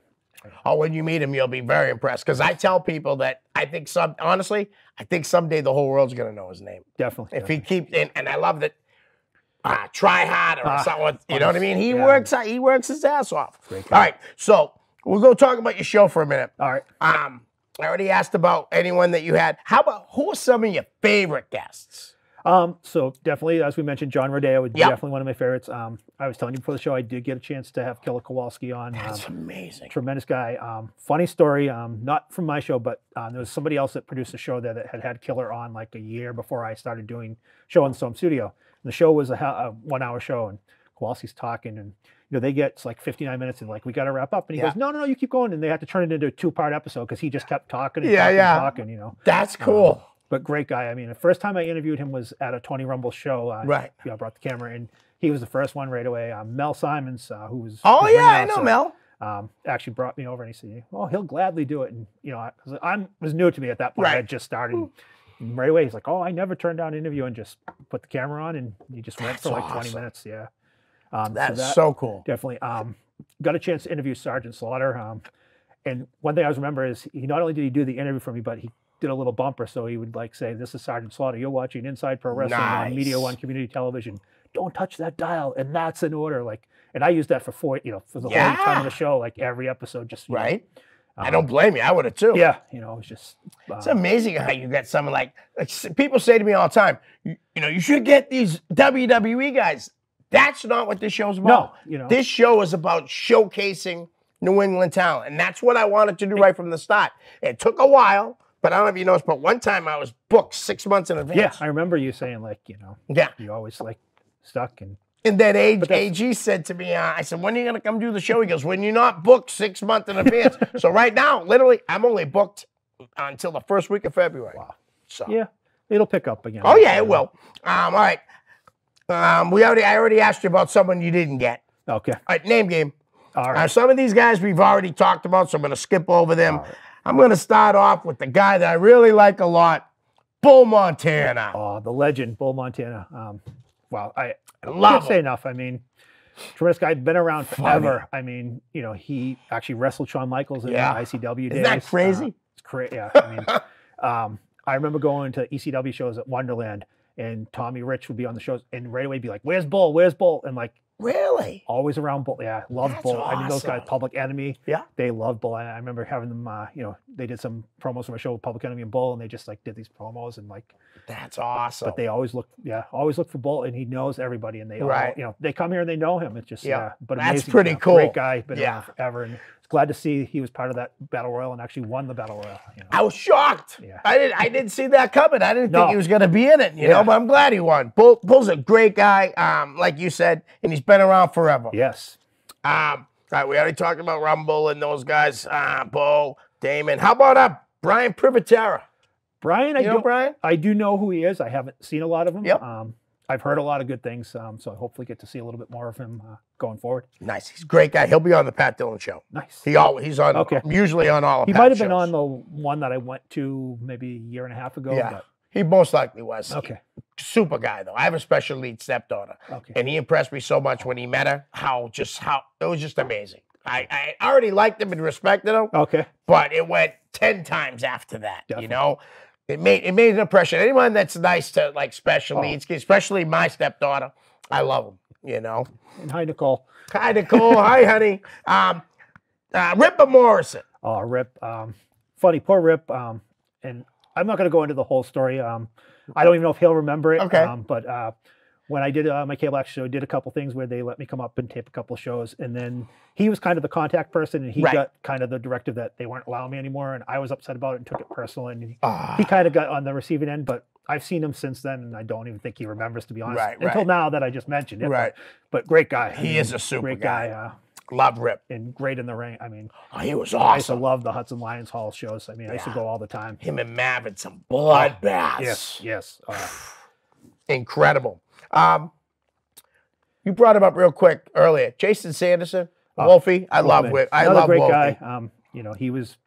Oh, when you meet him, you'll be very impressed. Because I tell people that honestly, I think someday the whole world's going to know his name. Definitely. If he keeps, and I love that, try hard or something, you know what I mean? He works his ass off. All right, so we'll go talk about your show for a minute. All right. I already asked about anyone that you had. How about, who are some of your favorite guests? So definitely, as we mentioned, John Rodeo would be definitely one of my favorites. I was telling you before the show, I did get a chance to have Killer Kowalski on. That's amazing. Tremendous guy. Funny story, not from my show, but there was somebody else that produced a show there that had Killer on like a year before I started doing show in the Stone Studio. And the show was a 1 hour show, and Kowalski's talking, and they get like 59 minutes, and like, we got to wrap up. And he goes, no, you keep going. And they had to turn it into a 2-part episode because he just kept talking and talking. That's cool. But great guy. I mean, the first time I interviewed him was at a Tony Rumble show. Right. I brought the camera, and he was the first one right away. Mel Simons, who was... Oh, yeah, I know Mel. Actually brought me over, and he said, well, he'll gladly do it. And, because it was new to me at that point. I had just started. And right away, he's like, I never turned down an interview, and just put the camera on, and he just went for like 20 minutes. Yeah. That's so cool. Definitely. Got a chance to interview Sergeant Slaughter. And one thing I always remember is he not only did he do the interview for me, but he did a little bumper, so he would like say, "This is Sergeant Slaughter. You're watching Inside Pro Wrestling on Media One Community Television. Don't touch that dial, and that's an order." Like, and I used that for for the whole time of the show, like every episode, just right. I don't blame you. I would have too. Yeah, it's just it's amazing how you get someone like people say to me all the time. You should get these WWE guys. That's not what this show's about. No, this show is about showcasing New England talent, and that's what I wanted to do right from the start. It took a while. But I don't know if you noticed, but one time I was booked 6 months in advance. Yeah, I remember you saying you always like stuck. And then AG said to me, I said, when are you going to come do the show? He goes, when you're not booked 6 months in advance. So right now, literally, I'm only booked until the first week of February. Wow. So yeah, it'll pick up again. Oh yeah, it will. All right. I already asked you about someone you didn't get. Okay. All right, name game. All right. Some of these guys we've already talked about, so I'm going to skip over them. I'm going to start off with the guy that I really like a lot, Bull Montana. Oh, the legend, Bull Montana. Wow, I love can't say enough. I mean, tremendous guy, been around forever. I mean, he actually wrestled Shawn Michaels in the ICW days. Isn't that crazy? It's crazy. Yeah, I mean, I remember going to ECW shows at Wonderland, and Tommy Rich would be on the shows, and right away be like, "Where's Bull? Where's Bull?" And like, really? Always around Bull. Yeah, love Bull. Awesome. I mean, those guys, Public Enemy. Yeah. They love Bull. I remember having them, they did some promos for my show with Public Enemy and Bull, and they just like did these promos and like. That's awesome. But they always look for Bull, and he knows everybody, and they all, they come here and they know him. It's just, but that's amazing, pretty cool. Great guy, been around forever, and it's glad to see he was part of that Battle Royal and actually won the Battle Royal. I was shocked. Yeah. I didn't see that coming. I didn't think he was going to be in it, you know, but I'm glad he won. Bull's a great guy, like you said, and he's been around forever. Yes. All right, we already talked about Rumble and those guys, Bo, Damon. How about Brian Privatera? Brian, Brian? I do know who he is. I haven't seen a lot of him. Yep. I've heard a lot of good things, so I hopefully get to see a little bit more of him going forward. Nice. He's a great guy. He'll be on the Pat Dillon show. Nice. He's on. Usually on all of. He Pat's might have been shows. on the one that I went to maybe a year and a half ago. Yeah. But... He most likely was. Okay. Super guy though. I have a special needs stepdaughter. Okay. And he impressed me so much when he met her. How it was just amazing. I already liked him and respected him. Okay. But it went 10 times after that. Definitely. You know. It made an impression. Anyone that's nice to like special needs, especially my stepdaughter, I love them. You know. And hi, Nicole. Hi, Nicole. Hi, honey. Ripper Morrison. Oh, Rip. Funny, poor Rip. And I'm not going to go into the whole story. I don't even know if he'll remember it. Okay. But when I did my cable action show, I did a couple things where they let me come up and tape a couple of shows, and then he was kind of the contact person, and he got kind of the directive that they weren't allowing me anymore, and I was upset about it and took it personal, and he kind of got on the receiving end. But I've seen him since then, and I don't even think he remembers, to be honest, until now that I just mentioned it. Right. But great guy. He is a super great guy. Love Rip. And great in the ring. I mean, he was I used to awesome. love the Hudson Lions Hall shows. I mean, I used to go all the time. Him and Mav had some bloodbaths. Yes. Incredible. You brought him up real quick earlier. Jason Sanderson, Wolfie. I love Wolfie. Another great guy. He was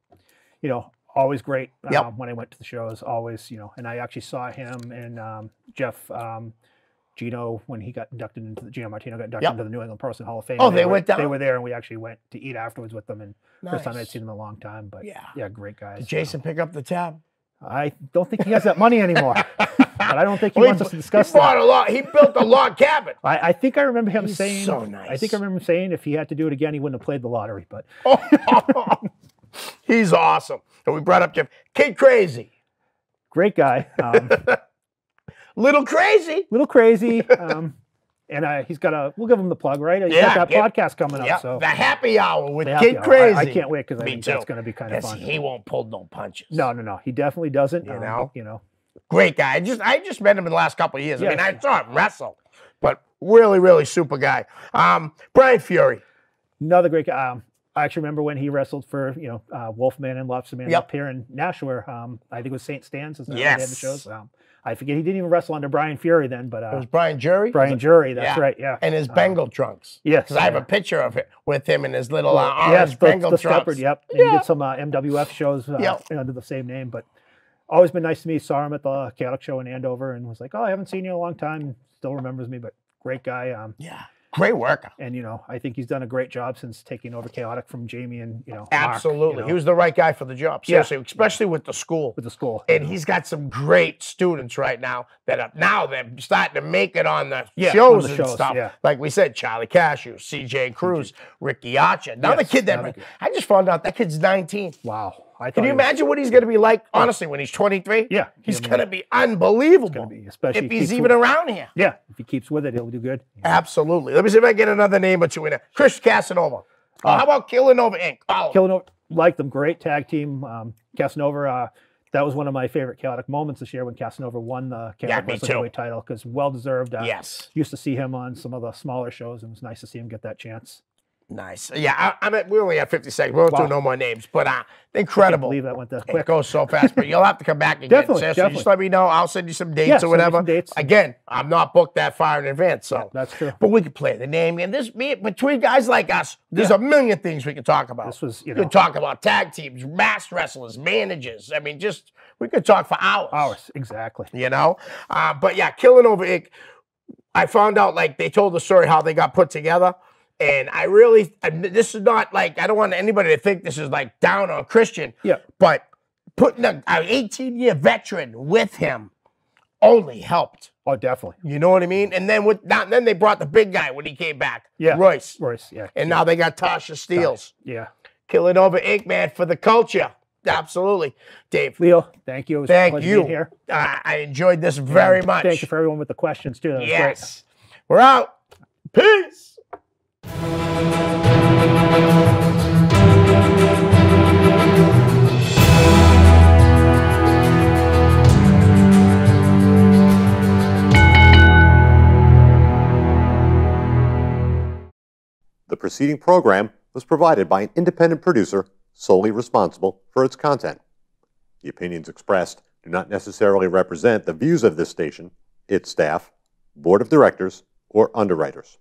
you know, always great Yep. when I went to the shows. Always, you know, and I actually saw him and Jeff. Gino, when he got inducted into the Gino Martino got inducted Yep. into the New England Pro Wrestling Hall of Fame. Oh, they went down? They were there, and we actually went to eat afterwards with them. And first time Nice. I'd seen them in a long time. But Yeah. great guys. Did Jason pick up the tab? I don't think he has that money anymore. But I don't think he wants us to discuss he bought that. a lot. He built a log cabin. I think I remember him He's saying. so nice. I think I remember him saying if he had to do it again, he wouldn't have played the lottery. But He's awesome. And we brought up Jeff. Kid Crazy. great guy. Little crazy. Little crazy. And he's got a. We'll give him the plug, right? He's Yeah, got that podcast coming Yeah, up. So the happy hour with the happy Kid hour. Crazy. I can't wait because I Me think too. that's going to be kind of Yes, fun. he won't pull no punches. No. He definitely doesn't. You know? You know. Great guy. I just met him in the last couple of years. Yeah. I mean, I saw him wrestle, but really, really super guy. Brian Fury. Another great guy. I actually remember when he wrestled for Wolfman and Lobster Man Yep. up here in Nashua. I think it was St. Stan's. Is that where they had the Yes. shows? I forget. He didn't even wrestle under Brian Fury then, but It was Brian Jury. Brian Jury. That's Yeah. right. Yeah. And his Bengal trunks. Yes. Because I have a picture of it with him in his little yes, orange Bengal the trunks. Shepherd. Yep. And he did some MWF shows Yep. under the same name, but always been nice to me. Saw him at the Chaotic Show in Andover and was like, oh, I haven't seen you in a long time. Still remembers me, but great guy. Yeah. Great worker. And, you know, I think he's done a great job since taking over Chaotic from Jamie and, you know, Mark, Absolutely. you know, He was the right guy for the job. Yeah. Seriously, especially with the school. with the school. And he's got some great students right now that are now they're starting to make it on the Yeah, shows on the and shows, stuff. yeah. Like we said, Charlie Cashew, CJ Cruz, Ricky Archer. Now the Yes, kid that now the- I just found out that kid's 19. Wow. I Can thought you he was imagine what he's going to be like, honestly, when he's 23? Yeah. He's I mean, going to be unbelievable. gonna be, especially if if he he's keeps even with- around here. Yeah. If he keeps with it, he'll do good. Absolutely. Let me see if I get another name or two in there. Chris Casanova. How about Killing Over Inc.? Oh, Killing over, liked them. Great tag team. Casanova, that was one of my favorite Chaotic moments this year when Casanova won the Chaotic me Wrestling too. Heavyweight title because well deserved. yes. Used to see him on some of the smaller shows and it was nice to see him get that chance. Nice. Yeah, we only have 50 seconds. We won't do Wow. no more names, but I incredible. believe that went that It quick. goes so fast, but you'll have to come back again. Definitely, Seriously, definitely. just let me know. I'll send you some dates Yeah, or send me whatever. some dates. Again, I'm not booked that far in advance, so. Yeah, that's true. But we could play the name. And between guys like us, there's a million things we could talk about. This was, you We know, could talk about tag teams, masked wrestlers, managers. I mean, we could talk for hours. ours. Exactly. You know? But yeah, Killing Over Inc. I found out, like, they told the story how they got put together. And this is not like, I don't want anybody to think this is like down on Christian. Yeah. But putting an 18-year veteran with him only helped. Oh, definitely. You know what I mean? And then then they brought the big guy when he came back. Yeah. Royce. Yeah. And now they got Tasha Steeles. Yeah. Killing Over Inc., man, for the culture. Absolutely. Dave, Leo, thank you. It was a thank pleasure you. being here. I enjoyed this very much. Thank you for everyone with the questions, too. That was Yes. We're out. Peace. The preceding program was provided by an independent producer solely responsible for its content. The opinions expressed do not necessarily represent the views of this station, its staff, board of directors, or underwriters.